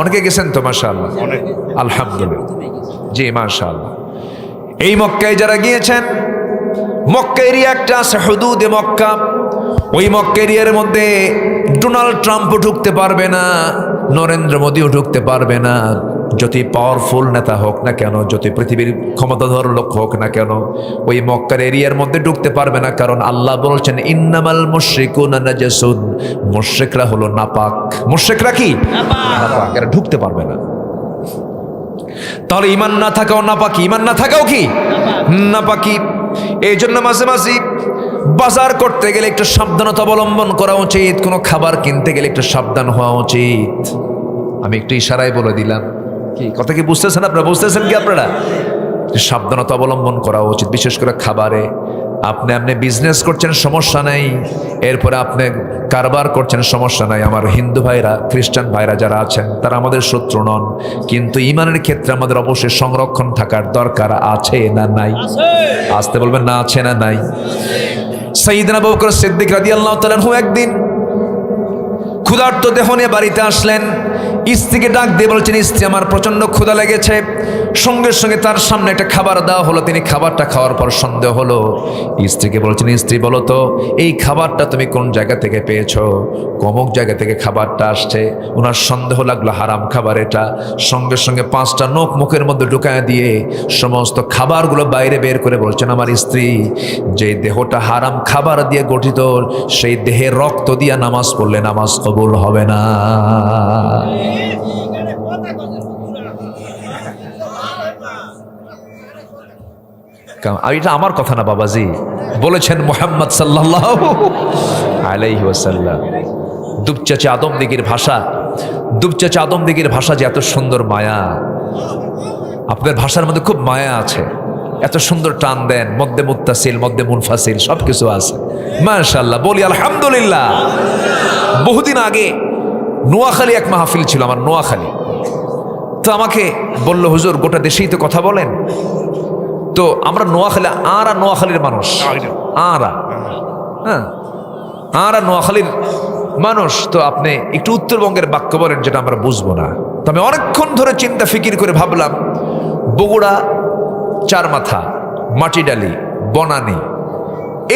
অনেকে গেছেন তো? মাশাআল্লাহ, আলহামদুলিল্লাহ। জি মাশাআল্লাহ। এই মক্কায় যারা গিয়েছেন, মক্কা এরিয়া একটা আছে, হুদুদে মক্কা। ওই মক্কা এরিয়ার মধ্যে ডোনাল্ড ট্রাম্পও ঢুকতে পারবে না, নরেন্দ্র মোদীও ঢুকতে পারবে না। যতই পাওয়ারফুল নেতা হোক না কেন, যতই পৃথিবীর ক্ষমতাধর লোক হোক না কেন, ওই মক্কার এরিয়ার মধ্যে ঢুকতে পারবে না। কারণ আল্লাহ বলছেন ইন্নামাল মুশরিকুনা নাজাসুন। মুশরিকরা হলো নাপাক। মুশরিকরা কি? নাপাক। এরা ঢুকতে পারবে না। তাহলে ঈমান না থাকাও নাপাকি, ঈমান না থাকাও কি? নাপাকি। এই জন্য মাঝে মাঝে বাজার করতে গেলে একটু সাবধানতা অবলম্বন করা উচিত। কোনো খাবার কিনতে গেলে একটু সাবধান হওয়া উচিত। আমি একটু ইশারায় বলে দিলাম, কি কথা কি বুঝতেছেন আপনারা? বুঝতেছেন কি আপনারা? সাবধানতা অবলম্বন করা উচিত, বিশেষ করে খাবারে। আপনি বিজনেস করছেন, সমস্যা নাই। এরপরে আপনি কারবার করছেন, সমস্যা নাই। আমার হিন্দু ভাইরা, খ্রিস্টান ভাইরা যারা আছেন, তারা আমাদের শত্রু নন, কিন্তু ঈমানের ক্ষেত্রে আমাদের অবশ্যই সংরক্ষণ থাকার দরকার আছে না নাই? আসতে বলবেন না, আছে না নাই? সাইয়েদনা আবু বকর সিদ্দিক রাদিয়াল্লাহু তাআলা আনহু একদিন ক্ষুধার্ত দেহ নিয়ে বাড়িতে আসলেন। স্ত্রীকে ডাক দিয়ে বলছেন, স্ত্রী আমার প্রচন্ড ক্ষুধা লেগেছে। সঙ্গে সঙ্গে তার সামনে একটা খাবার দেওয়া হলো। তিনি খাবারটা খাওয়ার পর সন্দেহ হলো। স্ত্রীকে বলছেন, স্ত্রী বলো তো এই খাবারটা তুমি কোন জায়গা থেকে পেয়েছো? অমুক জায়গা থেকে খাবারটা আসছে। ওনার সন্দেহ লাগলো হারাম খাবার এটা। সঙ্গে সঙ্গে 5টা নখ মুখের মধ্যে ঢুকায় দিয়ে সমস্ত খাবারগুলো বাইরে বের করে বলছেন, আমার স্ত্রী, যে দেহটা হারাম খাবার দিয়ে গঠিত, সেই দেহের রক্ত দিয়ে নামাজ পড়লে নামাজ কবুল হবে না। এটা আমার কথা না বাবাজি, বলেছেন মুহাম্মদ সাল্লাল্লাহু আলাইহি ওয়াসাল্লাম। দুপচাচা আদমদিগির ভাষা, দুপচাচা আদমদিগির ভাষা যে এত সুন্দর মায়া। আপনাদের ভাষার মধ্যে খুব মায়া আছে, এত সুন্দর টান দেন, মধ্যে মুত্তাসিল, মধ্যে মুনফাসিল, সবকিছু আছে। মাশাআল্লাহ, বলি আলহামদুলিল্লাহ। বহুদিন আগে নোয়াখালী এক মাহফিল ছিল আমার, নোয়াখালী। তো আমাকে বলল, হুজুর গোটা দেশেই তো কথা বলেন, তো আমরা নোয়াখালী, আরা নোয়াখালীর মানুষ, আরা নোয়াখালীর মানুষ, তো আপনি একটু উত্তরবঙ্গের বাক্য বলেন যেটা আমরা বুঝবো না। তো আমি অনেকক্ষণ ধরে চিন্তা ফিকির করে ভাবলাম, বগুড়া, চারমাথা, মাটিডালি, বনানী,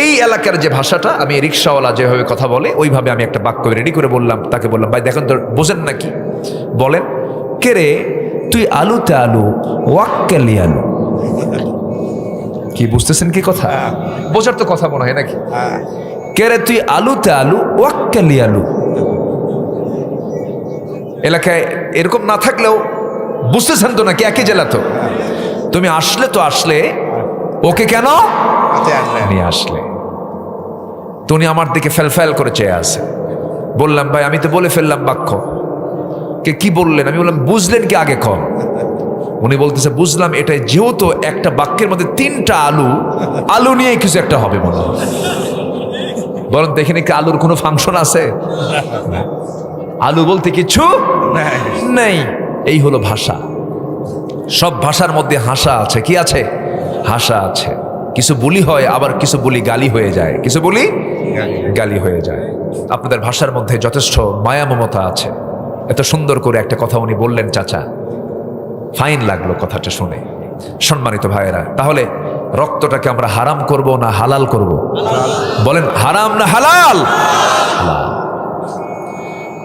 এই এলাকার যে ভাষাটা, আমি রিক্সাওয়ালা যেভাবে কথা বলে ওইভাবে আমি একটা বাক্য রেডি করে বললাম। তাকে বললাম, ভাই দেখেন তো বোঝেন নাকি, বলেন। কে রে তুই আলুতে আলু, ওয়াক্কালি আলু। কি বুঝতেছেন কি কথা? বোঝার তো কথা মনে হয় নাকি? কে রে তুই আলুতে আলু, ওয়াক্কালি আলু। এলাকায় এরকম না থাকলেও বুঝতেছেন তো নাকি? একই জেলা তো। তুমি আসলে তো আসলে, ওকে কেন নিয়ে আসলে? তো উনি আমার দিকে ফেল করে চেয়ে আছে। বললাম, ভাই আমি তো বলে ফেললাম বাক্য। কে কি বললেন? আমি বললাম, বুঝলেন কি আগে কম। উনি বলতেছে, বুঝলাম এটাই, যেহেতু একটা বাক্যের মধ্যে 3টা আলু, আলু নিয়ে কিছু একটা হবে মনে হয়। বরং দেখেন কি আলুর কোনো ফাংশন আছে? আলু বলতে কিছু নেই। এই হলো ভাষা। সব ভাষার মধ্যে হাসা আছে। কি আছে? হাসা আছে। কিছু বুলি হয়, আবার কিছু বুলি গালি হয়ে যায়। কিছু বলি গালি হয়ে যায়। আপনাদের ভাষার মধ্যে যথেষ্ট মায়া মমতা আছে। এত সুন্দর করে একটা কথা উনি বললেন, চাচা, ফাইন লাগলো কথাটা শুনে। সম্মানিত ভাইয়েরা, তাহলে রক্তটাকে আমরা হারাম করব না হালাল করব? বলেন, হারাম না হালাল? হালাল।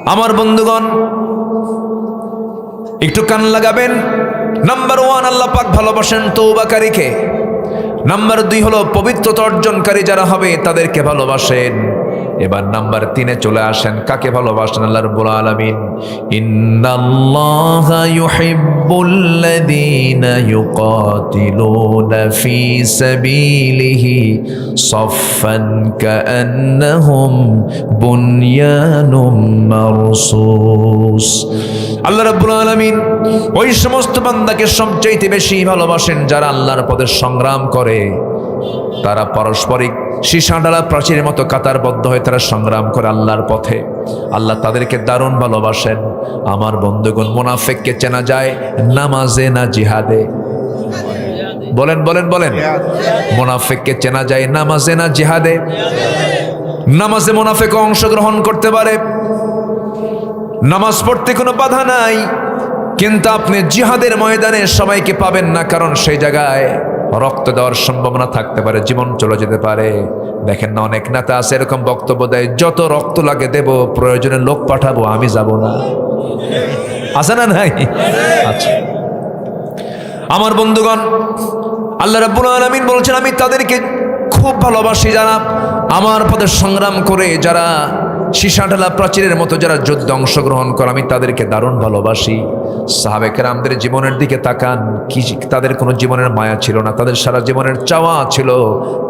আমার বন্ধুগণ একটু কান লাগাবেন। নাম্বার 1, আল্লাহ পাক ভালোবাসেন তওবাকারীকে। নাম্বার 2 হলো পবিত্রতা অর্জনকারী যারা হবে তাদেরকে ভালোবাসেন। এবার নাম্বার 3-এ চলে আসেন, কাকে ভালোবাসেন? আল্লাহ রাব্বুল আলামিন ইন্নাল্লাহা ইউহিব্বুল্লাযীনা ইউকাতিলুনা ফী সাবিলিহি সাফফান কাআন্নাহুম বুনয়ানুম মারসুস। আল্লাহ রাব্বুল আলামিন ওই সমস্ত বান্দাকে সবচাইতে বেশি ভালোবাসেন যারা আল্লাহর পথে সংগ্রাম করে। তারা পারস্পরিক সীসাডালা প্রাচীরের মতো কাতারবদ্ধ হয়ে তারা সংগ্রাম করে আল্লাহর পথে। আল্লাহ তাদেরকে দারুণ ভালোবাসেন। আমার বন্ধুগণ, মুনাফিককে চেনা যায় নামাজে না জিহাদে? বলেন বলেন বলেন। মুনাফিককে চেনা যায় নামাজে না জিহাদে? নামাজে মুনাফিক অংশগ্রহণ করতে পারে, নামাজ পড়তে কোনো বাধা নাই, কিন্তু আপনি জিহাদের ময়দানে সবাইকে পাবেন না, কারণ সেই জায়গায় রক্ত দেওয়ার সম্ভাবনা থাকতে পারে, জীবন চলে যেতে পারে। দেখেন না, অনেক নেতা আছে এরকম বক্তব্য দেয়, যত রক্ত লাগে দেব, প্রয়োজনে লোক পাঠাবো, আমি যাব না। আছে না নাই? আচ্ছা আমার বন্ধুগণ, আল্লাহ রাব্বুল আলামিন বলছেন আমি তাদেরকে খুব ভালোবাসি যারা আমার পথে সংগ্রাম করে, যারা সীসাঢালা প্রাচীরের মতো যারা যুদ্ধে অংশগ্রহণ করে, আমি তাদেরকে দারুণ ভালোবাসি। সাহাবে কেরামদের জীবনের দিকে তাকান, কি তাদের কোনো জীবনের মায়া ছিল না, তাদের সারা জীবনের চাওয়া ছিল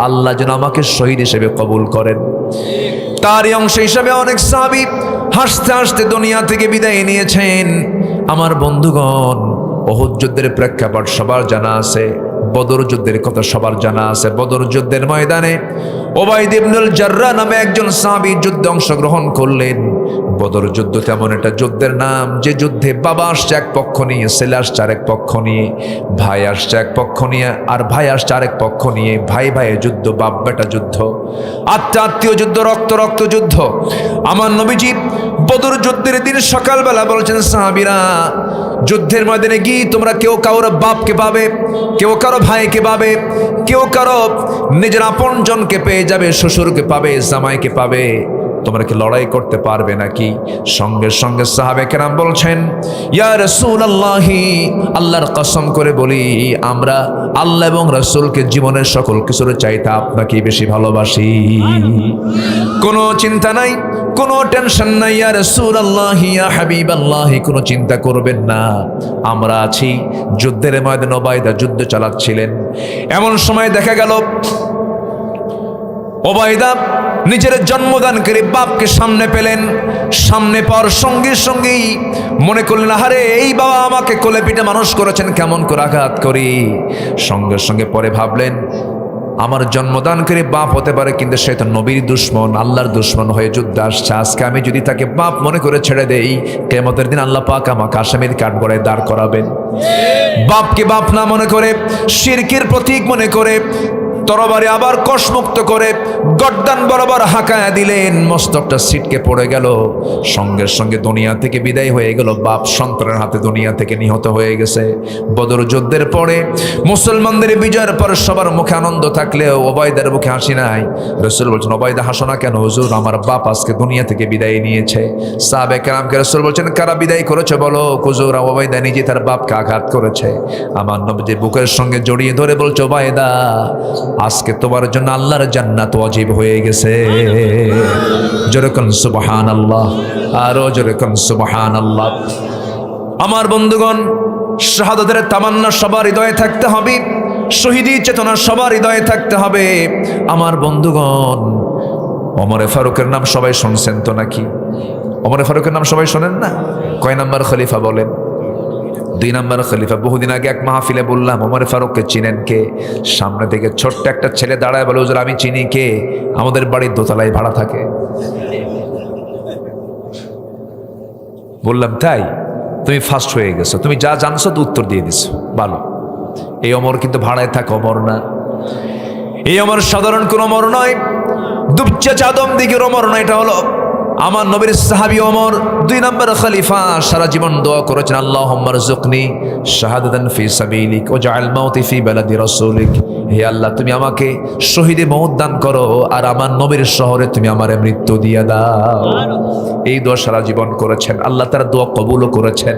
আল্লাহ যেন আমাকে শহীদ হিসেবে কবুল করেন। তারই অংশ হিসাবে অনেক সাহাবী হাসতে হাসতে দুনিয়া থেকে বিদায় নিয়েছেন। আমার বন্ধুগণ, উহুদ যুদ্ধের প্রেক্ষাপট সবার জানা আছে, বদর যুদ্ধের কথা সবার জানা আছে। বদর যুদ্ধের ময়দানে উবাইদ ইবনুল জাররাহ নামে একজন সাহাবী যুদ্ধে অংশগ্রহণ করলেন। বদর যুদ্ধ তেমন একটা যুদ্ধের নাম যে যুদ্ধে বাবা আসছে এক পক্ষ নিয়ে, ছেলে আসছে আরেক পক্ষ নিয়ে, ভাই আসছে এক পক্ষ নিয়ে আর ভাই আসছে আরেক পক্ষ নিয়ে, ভাই ভাইয়ের যুদ্ধ, বাপ বেটা যুদ্ধ, আত্মীয় যুদ্ধ, রক্ত যুদ্ধ। আমার নবীজি বদর যুদ্ধের দিন সকালবেলা বলছেন, সাহাবীরা যুদ্ধের ময়দানে গিয়ে তোমরা কেউ কারো বাপকে পাবে, কেউ কারো ভাইকে পাবে, কেউ কারো নিজের আপনজনকে পেয়ে যাবে, শ্বশুরকে পাবে, জামাইকে পাবে, তোমরা কি লড়াই করতে পারবে নাকি? সঙ্গে সঙ্গে সাহাবে কেরাম বলছেন, ইয়া রাসূলুল্লাহ, আল্লাহর কসম করে বলি আমরা আল্লাহ এবং রাসূলকে জীবনের সকল কিছুর চাইতে আপনাকে বেশি ভালোবাসি। কোনো চিন্তা নাই, কোনো টেনশন নাই, ইয়া রাসূলুল্লাহ, ইয়া হাবিবাল্লাহ, কোনো চিন্তা করবেন না, আমরা আছি। যুদ্ধের ময়দানে উবাইদা যুদ্ধ চালাচ্ছিলেন। এমন সময় দেখা গেল উবাইদা নিজের জন্মদানকারী বাপকে সামনে পেলেন। সামনে পাওয়ার সঙ্গে সঙ্গেই মনে করলেন, আরে এই বাবা আমাকে কোলে পিঠে মানুষ করেছেন, কেমন করে আঘাত করি। সঙ্গে সঙ্গে পরে ভাবলেন, আমার জন্মদানকারী বাপ হতে পারে, কিন্তু সে তো নবীর দুশ্মন, আল্লাহর দুশ্মন হয়ে যুদ্ধে আসছে। আজকে আমি যদি তাকে বাপ মনে করে ছেড়ে দেই, কিয়ামতের দিন আল্লাহ পাক আমাকে আসামির কাঠগড়ায় দাঁড় করাবেন। বাপকে বাপ না মনে করে, শিরকের প্রতীক মনে করে তরবারি আবার কষমুক্ত করে গর্দান বরাবর হাঁকায়া দিলেন, মস্তকটা ছিটকে পড়ে গেল। সঙ্গে সঙ্গে দুনিয়া থেকে বিদায় হয়ে গেল, বাপ সন্তানের হাতে দুনিয়া থেকে নিহত হয়ে গেছে। বদর যুদ্ধের পরে মুসলমানদের বিজয়ের পর সবার মুখে আনন্দ থাকলেও উবাইদার মুখে হাসি নাই। রাসূল বলছেন, উবাইদা হাসো না কেন? হুজুর, আমার বাপ আজকে দুনিয়া থেকে বিদায় নিয়েছে। সাহাবে কেরামকে রাসূল বলছেন, কারা বিদায় করেছে বলো? হুজুর, উবাইদা নিজে তার বাপকে আঘাত করেছে। আমার নবী বুকের সঙ্গে জড়িয়ে ধরে বলছে, উবাইদা আজকে তোমার জন্য আল্লাহর জান্নাত ওয়াজিব হয়ে গেছে। জোরে কোন সুবহানাল্লাহ, আরো জোরে কোন সুবহানাল্লাহ। আমার বন্ধুগণ, শাহাদাতের তামান্না সবার হৃদয়ে থাকতে হবে, শহীদি চেতনা সবার হৃদয়ে থাকতে হবে। আমার বন্ধুগণ, ওমরে ফারুকের নাম সবাই শুনছেন তো নাকি? ওমরে ফারুকের নাম সবাই শোনেন না? কয় নাম্বার খলিফা বলেন? 2 নাম্বার খলিফা। বহুদিন আগে এক মাহফিলে বললাম, ওমর ফারুককে চিনেন কে? সামনে থেকে ছোট্ট একটা ছেলে দাঁড়ায় বলে, হুজুর আমি চিনি। কে? আমাদের বাড়ির দোতলায় ভাড়া থাকে। বললাম, তাই? তুমি ফার্স্ট হয়ে গেছো, তুমি যা জানছো তো উত্তর দিয়ে দিছো, ভালো। এই ওমর কিন্তু ভাড়ায় থাকা ওমর না। এই ওমর সাধারণ কোন ওমর নয়, দুপচা চাদম দিকের ওমর নয়। এটা হলো আমার নবীর সাহাবী ওমর 2 নম্বর খলিফা সারা জীবন দোয়া করেছেন, আল্লাহুম্মা রযুকনি শাহাদাতান ফি সাবিলিক ওয়াজআল মাউতি ফি বালাদি রাসূলিক। হে আল্লাহ, তুমি আমাকে শহীদে মওত দান করো আর আমার নবীর শহরে তুমি আমারে মৃত্যু দিয়ে দাও। এই দোয়া সারা জীবন করেছেন, আল্লাহ তার দোয়া কবুলও করেছেন।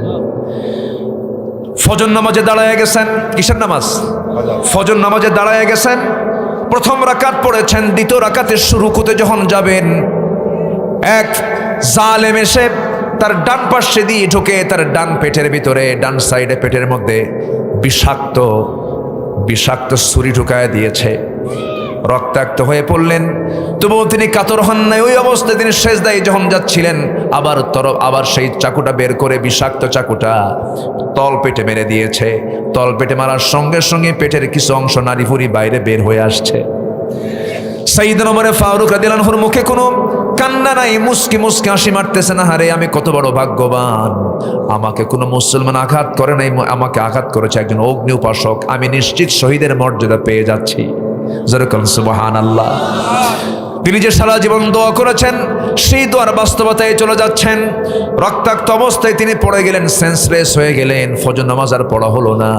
ফজর নামাজে দাঁড়ায় গেছেন। কিসের নামাজ? ফজর নামাজে দাঁড়ায় গেছেন। প্রথম রাকাত পড়েছেন, দ্বিতীয় রাকাতের রুকুতে যখন যাবেন, এক জালেম এসে তার ডান পাশে দিয়ে ঢুকে তার ডান পেটের ভিতরে, ডান সাইডে পেটের মধ্যে বিষাক্ত ছুরি ঢুকায় দিয়েছে। রক্তাক্ত হয়ে পড়লেন, তবুও তিনি কাতর হন নাই। ওই অবস্থায় তিনি সেজদায় যখন যাচ্ছিলেন, আবার সেই চাকুটা বের করে, বিষাক্ত চাকুটা তল পেটে মেরে দিয়েছে। তল পেটে মারার সঙ্গে সঙ্গে পেটের কিছু অংশ নাড়িভুড়ি বাইরে বের হয়ে আসছে। সাইয়েদনা ওমর ফারুক রাদিয়াল্লাহু আনহুর মুখে কোনো কান্না নাই, মুস্কি মুস্কি হাসি মারতেছে না, হারে আমি কত বড় ভাগ্যবান, আমাকে কোনো মুসলমান আঘাত করে নাই, আমাকে আঘাত করেছে একজন অগ্নি উপাসক, আমি নিশ্চিত শহীদের মর্যাদা পেয়ে যাচ্ছি। যেরকম সুবহানাল্লাহ। তিনি যে সারা জীবন দোয়া করেছেন, সেই দোয়ার বাস্তবতায় চলে যাচ্ছেন। রক্তাক্ত অবস্থায় তিনি পড়ে গেলেন, সেন্সলেস হয়ে গেলেন। ফজর নামাজ আর পড়া হলো না।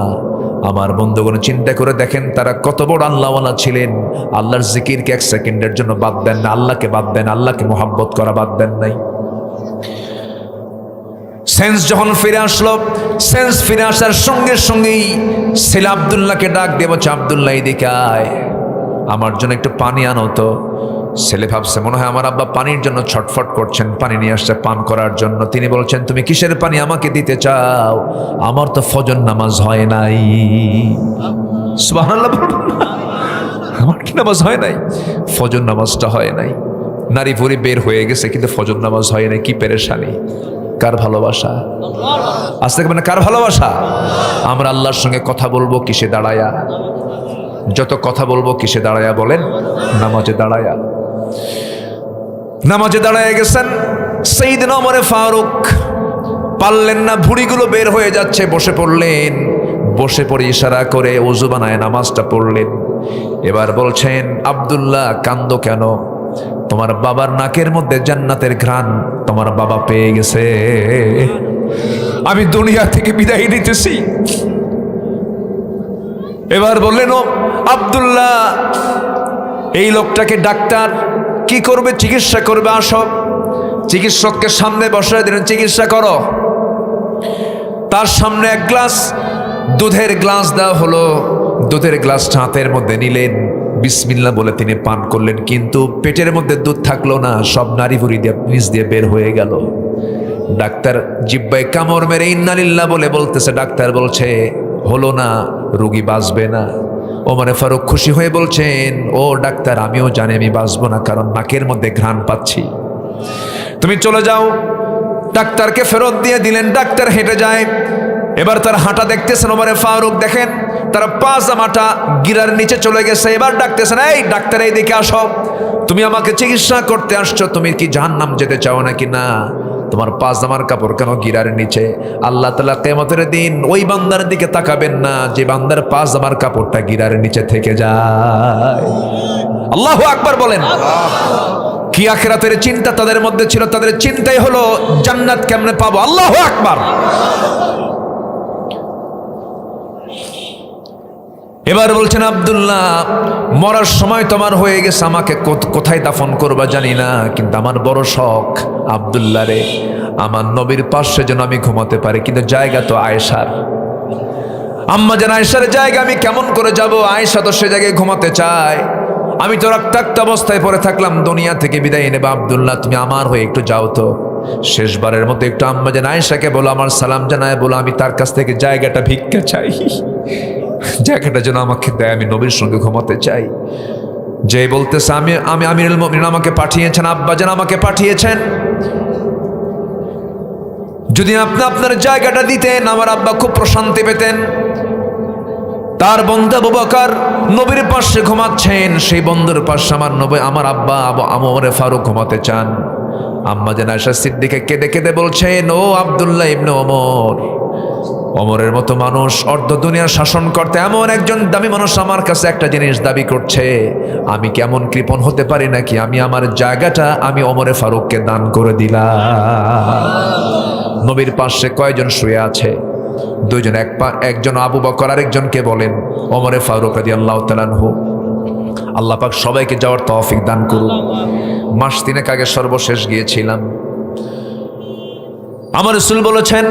আমার বন্ধুগণ, চিন্তা করে দেখেন তারা কত বড় আল্লাহওয়ালা ছিলেন। আল্লাহর জিকিরকে 1 সেকেন্ডের জন্য বাদ দেন না, আল্লাহকে বাদ দেন, আল্লাহকে মোহাব্বত করা বাদ দেন নাই। সেন্স যখন ফিরে আসলো, সেন্স ফিরে আসার সঙ্গে সঙ্গেই ছেলে আব্দুল্লাহকে ডাক দিয়ে বলছে, আব্দুল্লাহ এদিকে আয়, আমার জন্য একটু পানি আনো তো। ছেলে ভাবছে মনে হয় আমার আব্বা পানির জন্য ছটফট করছেন, পানি নিয়ে আসছে পান করার জন্য। তিনি বলছেন, তুমি কিসের পানি আমাকে দিতে চাও? আমার তো ফজর নামাজ হয় নাই। সুবহানাল্লাহ। আমার কি নামাজ হয় নাই? ফজর নামাজটা হয় নাই। নারী ভুরি বের হয়ে গেছে, কিন্তু ফজর নামাজ হয় নাই। কি পেরেশানি! কার ভালোবাসা! আজ থেকে মানে কার ভালোবাসা? আমরা আল্লাহর সঙ্গে কথা বলবো কিসে দাঁড়ায়া? যত কথা বলবো কিসে দাঁড়ায়া বলেন? নামাজে দাঁড়ায়া। নামাজে দাঁড়ায় গেছেন সাইয়েদনা ওমর ফারুক, পারলেন না, ভুঁড়িগুলো বের হয়ে যাচ্ছে, বসে পড়লেন। বসে পড়ে ইশারা করে ওযু বানায় নামাজটা পড়লেন। এবার বলছেন, আব্দুল্লাহ কান্দো কেন? তোমার বাবার নাকের মধ্যে জান্নাতের ঘ্রাণ তোমার বাবা পেয়ে গেছে, আমি দুনিয়া থেকে বিদায় নিতেছি। এবার বললেন, ও আব্দুল্লাহ, এই লোকটাকে ডাক্তার কি করবে? চিকিৎসা করবে, আসো। চিকিৎসককে সামনে বসায় দিলেন, চিকিৎসা করো। তার সামনে এক গ্লাস দুধের গ্লাস দেওয়া হলো। দুধের গ্লাসটা হাতের মধ্যে নিলেন, বিসমিল্লাহ বলে তিনি পান করলেন। কিন্তু পেটের মধ্যে দুধ থাকলো না, সব নাড়িভুড়ি দিয়ে নিচ দিয়ে বের হয়ে গেল। ডাক্তার জিহ্বায় কামড় মেরে ইন্নালিল্লাহ বলে বলতেছে, ডাক্তার বলছে হলো না, রোগী বাঁচবে না। ওমর ফারুক খুশি হয়ে বলছেন, ও ডাক্তার, আমিও জানি আমি বাঁচবো না, কারণ নাকের মধ্যে ঘ্রাণ পাচ্ছি। তুমি চলে যাও। ডাক্তারকে ফেরত দিয়ে দিলেন। ডাক্তার হেঁটে যায়। এবার তার হাঁটা দেখতেছেন ওমর ফারুক, দেখেন তার পাজামাটা গিরার নিচে চলে গেছে। এবার ডাকতেছেন, এই ডাক্তার এইদিকে আসো, তুমি আমাকে চিকিৎসা করতে আসছো, তুমি কি জাহান্নাম যেতে চাও নাকি? না, তোমার পাজামার কাপড় কেন গিরার নিচে? আল্লাহ তাআলা কিয়ামতের দিন ওই বান্দার দিকে তাকাবেন না যে বান্দার পাজামার কাপড়টা গিরার নিচে থেকে যায়। আল্লাহু আকবার বলেন। কি আখিরাতের চিন্তা তাদের মধ্যে ছিল, তাদের চিন্তাই হলো জান্নাত কেমনে পাবো। আল্লাহু আকবার। এবার বলছেন, আব্দুল্লাহ, মরার সময় তোমার হয়ে গেছে, আমাকে কোথায় দাফন করবা জানি না, কিন্তু আমার বড় শখ আব্দুল্লাহ রে, আমার নবীর পাশে যেন আমি ঘুমাতে পারি। কিন্তু জায়গা তো আয়েশার, আম্মা জান আয়েশার জায়গা আমি কেমন করে যাব? আয়েশা তো সে জায়গায় ঘুমাতে চায়। আমি তো রক্তাক্ত অবস্থায় পড়ে থাকলাম, দুনিয়া থেকে বিদায় নেবা। আব্দুল্লাহ, তুমি আমার হয়ে একটু যাও তো, শেষবারের মতো একটু আম্মা জান আয়েশাকে বলো, আমার সালাম জানায় বলো, আমি তার কাছ থেকে জায়গাটা ভিক্ষা চাই, জায়গাটা যেন আমাকে দেয়, আমি নবীর সঙ্গে ঘুমাতে চাই। যে বলতেছে, আমি আমিরুল মুমিনিন আমাকে পাঠিয়েছেন, আব্বা জান আমাকে পাঠিয়েছেন, যদি আপনি আপনার জায়গাটা দিতেন আমার আব্বা খুব প্রশান্তি পেতেন। তার বন্ধু আবু বকর নবীর পাশে ঘুমাচ্ছেন, সেই বন্ধুর পাশে আমার আব্বা ওমর ফারুক ঘুমাতে চান। আম্মা জান আয়েশা সিদ্দিকা কেঁদে কেঁদে বলছেন, ও আব্দুল্লাহ ইবনে ওমর, ওমরের মতো মানুষ অর্ধ দুনিয়ার শাসন করতে এমন একজন দামি মানুষ আমার কাছে একটা জিনিস দাবি করছে, আমি কেমন কৃপণ হতে পারি নাকি আমি আমার জায়গাটা আমি ওমরে ফারুককে দান করে দিলাম। নবীর পাশে কয়জন শুয়ে আছে? দুইজন, একজন আবু বকর, আরেকজনকে বলেন ওমরে ফারুক রাদিয়াল্লাহু তাআলা আনহু। আল্লাহ পাক সবাইকে যাওয়ার তৌফিক দান করুন। মাস তিনেক আগে সর্বশেষ গিয়েছিলাম। আমার রাসূল বলেছেন,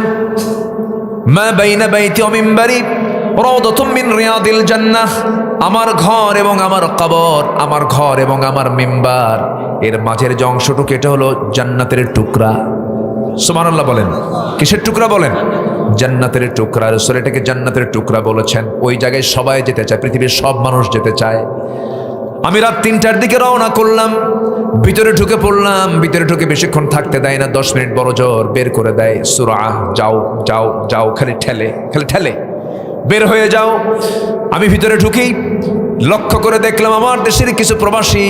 মা বাইনা বাইতি ওয়া মিম্বারি রাওদাতুম মিন রিয়াদিল জান্নাহ। আমার ঘর এবং আমার কবর, আমার ঘর এবং আমার মিম্বার, এর মাঝের যে অংশটুকু এটা হলো জান্নাতের টুকরা। সুবহানাল্লাহ বলেন। কিসের টুকরা বলেন? জান্নাতের টুকরা। রাসূল এটাকে জান্নাতের টুকরা বলেছেন। ওই জায়গায় সবাই যেতে চায়, পৃথিবীর সব মানুষ যেতে চায়। আমি রাত 3টার দিকে রওনা করলাম, ভিতরে ঢুকে পড়লাম। ভিতরে ঢুকে বেশিক্ষণ থাকতে দেয় না, 10 মিনিট বড় জোর বের করে দেয়। সুরা যাও যাও যাও, খালি ঠেলে বের হয়ে যাও। আমি ভিতরে ঢুকেই লক্ষ্য করে দেখলাম আমার দেশের কিছু প্রবাসী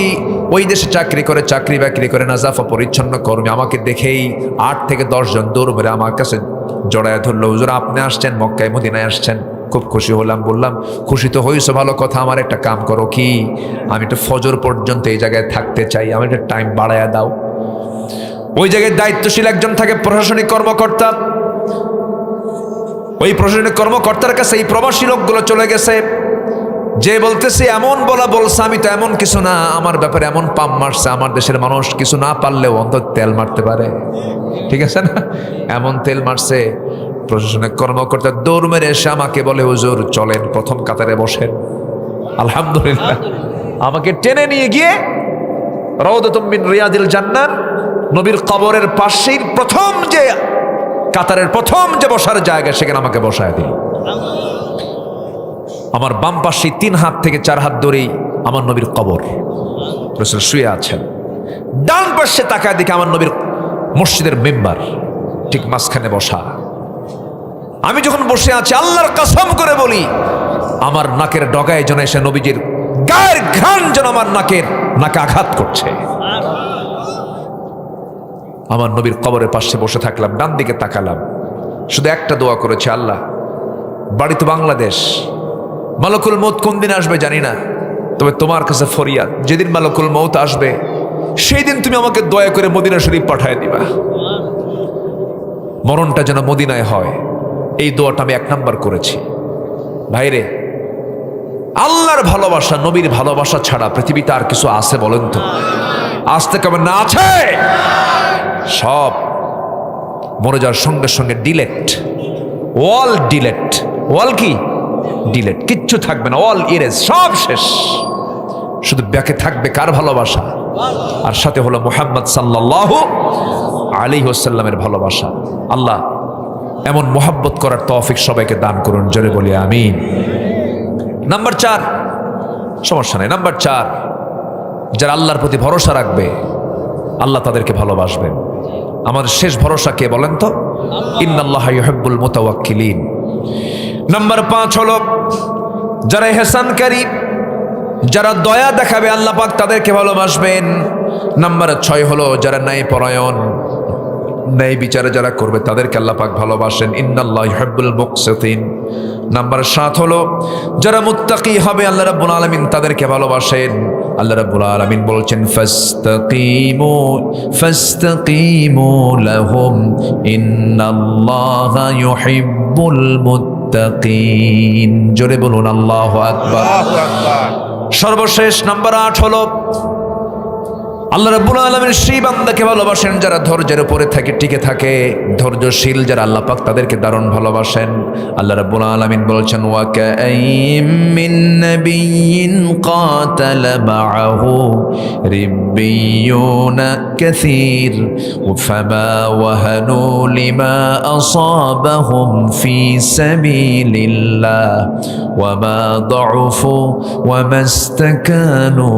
ওই দেশে চাকরি করে, চাকরি বাকরি করে, নাজাফা পরিচ্ছন্ন কর্মী। আমাকে দেখেই 8 থেকে 10 জন দৌড় মেরে আমার কাছে জড়ায় ধরলো, হুজুর আপনি আসছেন, মক্কায় মদিনায় আসছেন। খুব খুশি হলাম। বললাম, খুশি তো হয়েছো, ভালো কথা। আমার একটা কাম করো, কি? আমি একটু ফজর পর্যন্ত এই জায়গায় থাকতে চাই, আমার একটা টাইম বাড়ায়া দাও। ওই জায়গায় দায়িত্বশীল একজন থাকে, প্রশাসনিক কর্মকর্তা। ওই প্রশাসনিক কর্মকর্তার কাছে এই প্রবাসী লোকগুলো চলে গেছে, যে বলতেছে এমন বলছে, আমি তো এমন কিছু না, আমার ব্যাপারে এমন পাম মারছে। আমার দেশের মানুষ কিছু না পারলেও অন্তত তেল মারতে পারে, ঠিক আছে না? এমন তেল মারছে। প্রশাসনিক কর্মকর্তা দৌড় মেরে এসে আমাকে বলে, হুজুর চলেন, প্রথম কাতারে বসেন। আলহামদুলিল্লাহ, আমাকে টেনে নিয়ে গিয়ে রাওদাতুম মিন রিয়াদিল জান্নাহ, নবীর কবরের পাশেই প্রথম যে কাতারের প্রথম যে বসার জায়গা, সেখানে আমাকে বসায় দিল। আমার বাম পাশে 3 হাত থেকে 4 হাত দূরেই আমার নবীর কবর, রাসূল শুয়ে আছেন। ডান পাশে তাকায় দেখে আমার নবীর মসজিদের মেম্বার, ঠিক মাঝখানে বসা। আমি যখন বসে আছি, আল্লাহর কসম করে বলি, আমার নাকের ডগায় যেন এসে নবীজির গায়ের ঘ্রাণ যেন আমার নাকে আঘাত করছে। আমার নবীর কবরের পাশে বসে থাকলাম, ডান দিকে তাকালাম, শুধু একটা দোয়া করেছে, আল্লাহ বাড়ি তো বাংলাদেশ, মালাকুল মউত কোন দিন আসবে জানি না, তবে তোমার কাছে ফরিয়াদ, যেদিন মালাকুল মউত আসবে সেই দিন তুমি আমাকে দয়া করে মদিনা শরীফ পাঠায় দিবা, মরণটা যেন মদিনায় হয়। এই দোয়াটা আমি 1 নাম্বার করেছি। ভাইরে, আল্লাহর ভালোবাসা, নবীর ভালোবাসা ছাড়া পৃথিবীতে আর কিছু আছে বলেন তো? আসতে কেমন না আছে? সব মরে যাওয়ার সঙ্গে সঙ্গে ডিলেট, ওয়াল ডিলেট। ওয়াল কি? ডিলেট, কিচ্ছু থাকবে না, অল ইরেজ, সব শেষ। শুধু ব্যাকে থাকবে কার ভালোবাসা? আর সাথে হলো মুহাম্মদ সাল্লাল্লাহু আলাইহি ওয়াসাল্লামের ভালোবাসা। আল্লাহ এমন মোহাব্বত করার তৌফিক সবাইকে দান করুন, জোরে বলি আমিন। নাম্বার 4, সমস্যা নাই। নাম্বার 4, যারা আল্লাহর প্রতি ভরসা রাখবে, আল্লাহ তাদেরকে ভালোবাসবেন। আমাদের শেষ ভরসা কে বলেন তো? ইন্নাল্লাহা ইউহিব্বুল মুতাওয়াক্কিলিন। নাম্বার 5 হলো যারা ইহসানকারী, যারা দয়া দেখাবে, আল্লাহ পাক তাদেরকে ভালোবাসবেন। নাম্বার 6 হলো যারা ন্যায়পরায়ণ, ন্যায় বিচারে যারা করবে তাদেরকে আল্লাহ পাক ভালোবাসেন। ইন্নাল্লাহা ইউহিব্বুল মুকসিতিন। নাম্বার 7 হলো যারা মুত্তাকি হবে, আল্লাহ রাব্বুল আলামিন তাদেরকে ভালোবাসেন। আল্লাহ রাব্বুল আলামিন বলছেন, ফাস্তাকিমু লাহুম ইন্নাল্লাহা ইউহিব্বুল মুত্তাকিন। জোরে বলুন আল্লাহু আকবার। সর্বশেষ নাম্বার 8 হলো আল্লাহ রাব্বুল আলামিন সেই বান্দাকে ভালোবাসেন যারা ধৈর্যের উপরে থাকে, টিকে থাকে, ধৈর্যশীল যারা, আল্লাহ পাক তাদেরকে দারুণ ভালোবাসেন। আল্লাহ রাব্বুল আলামিন বলছেন, ওয়া কাআইম মিন নাবিয়্যিন কাতালা মাআহু রিব্বিয়ুনা কাসীর ফামা ওয়াহানু লিমা আসাবাহুম ফি সাবিলিল্লাহ ওয়া মা দাউফু ওয়া মাস্তাকানু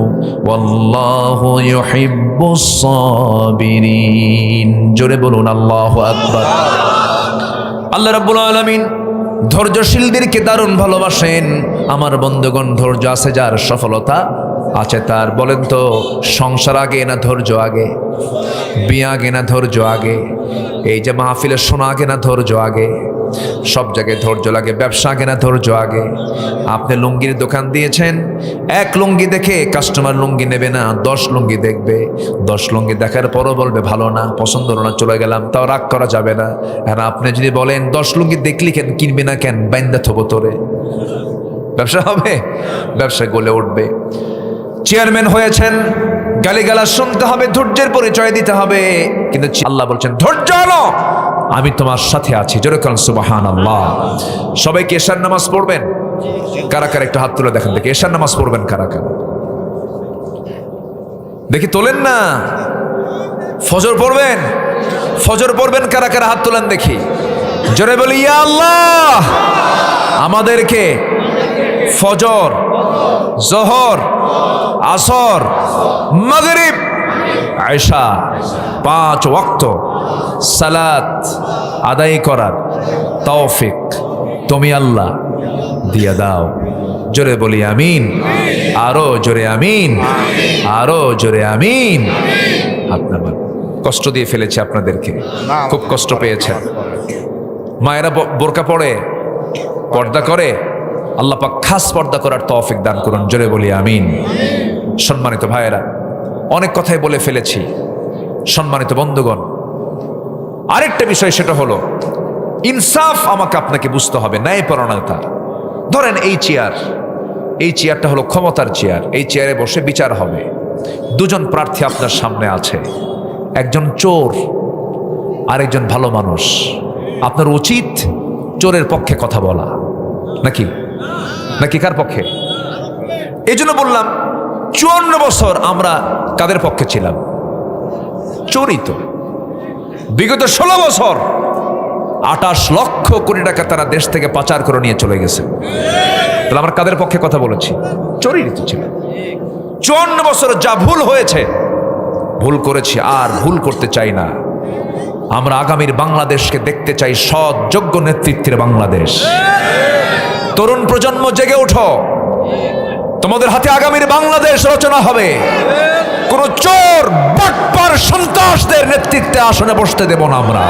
ওয়াল্লাহু ইউহিব্বুস সাবিরিন। জোরে বলুন আল্লাহু আকবার। আল্লাহ রাব্বুল আলামিন ধৈর্যশীলদেরকে দারুণ ভালোবাসেন। আমার বন্ধুগণ, ধৈর্য আছে যার, সফলতা আছে তার। বলেন তো, সংসার আগে না ধৈর্য আগে? বিয়ে আগে না ধৈর্য আগে? এই যে মাহফিলের শোনা আগে না ধৈর্য আগে? সব জায়গায় ধৈর্য লাগে, ব্যবসা আগে না ধৈর্য আগে? আপনি লুঙ্গির দোকান দিয়েছেন, এক লুঙ্গি দেখে কাস্টমার লুঙ্গি নেবে না, 10 লুঙ্গি দেখবে। 10 লুঙ্গি দেখার পরও বলবে ভালো না, পছন্দ হলো না, চলে গেলাম। তাও রাগ করা যাবে না। আর আপনি যদি বলেন 10 লুঙ্গি দেখলি কেন, কিনবি না কেন, বাইন্দা থবো তোরে, ব্যবসা হবে? ব্যবসা গলে উঠবে। চেয়ারম্যান হয়েছেন, গালিগালাজ শুনতে হবে, ধৈর্যের পরিচয় দিতে হবে, কিন্তু আল্লাহ বলছেন ধৈর্য আনো, আমি তোমার সাথে আছি। জোরে বলেন সুবহানাল্লাহ। সবাইকে এশার নামাজ পড়বেন? কারা কারা একটু হাত তুলে দেখেন দেখি, এশার নামাজ পড়বেন কারা কারা? দেখি তোলেন না। ফজর পড়বেন? ফজর পড়বেন কারা কারা? হাত তোলেন দেখি, জোরে বলি ইয়া আল্লাহ, আমাদেরকে ফজর, জোহর, আসর, মাগরিব, আয়েশা 5 ওয়াক্ত সালাত আদায় করার তৌফিক তুমি আল্লাহ দিয়া দাও। জোরে বলি আমিন, আরো জোরে আমিন, আরো জোরে আমিন। আপনার কষ্ট দিয়ে ফেলেছে আপনাদেরকে, খুব কষ্ট পেয়েছেন। মায়েরা বোরকা পড়ে, পর্দা করে, আল্লাহ পাক খাস পর্দা করার তৌফিক দান করুন। জোরে বলি আমিন। সম্মানিত ভাইয়েরা, অনেক কথাই বলে ফেলেছি। সম্মানিত বন্ধুগণ, আরেকটা বিষয়, সেটা হলো ইনসাফ আমাকে আপনাকে বুঝতে হবে, ন্যায়পরায়ণতা। ধরেন এই চেয়ারটা হলো ক্ষমতার চেয়ার, এই চেয়ারে বসে বিচার হবে। 2 জন প্রার্থী আপনার সামনে আছে, একজন চোর আর একজন ভালো মানুষ। আপনার উচিত চোরের পক্ষে কথা বলা, নাকি নাকি কার পক্ষে? এই জন্য বললাম 54 বছর আমরা কাদের পক্ষে ছিলাম? চোরই তো। বিগত 16 বছর 28 লক্ষ কোটি টাকা তারা দেশ থেকে পাচার করে নিয়ে চলে গেছে। তাহলে আমরা কাদের পক্ষে কথা বলেছি? চোরই তো ছিল। 54 বছর যা ভুল হয়েছে, ভুল করেছি, আর ভুল করতে চাই না। আমরা আগামীর বাংলাদেশকে দেখতে চাই সৎ যোগ্য নেতৃত্বের বাংলাদেশ। তরুণ প্রজন্ম জেগে ওঠো, তোমাদের হাতে আগামীর বাংলাদেশ রচনা হবে। কোন চোর, বাটপার, সন্ত্রাসদের নেতৃত্বে আসনে বসতে দেব না আমরা।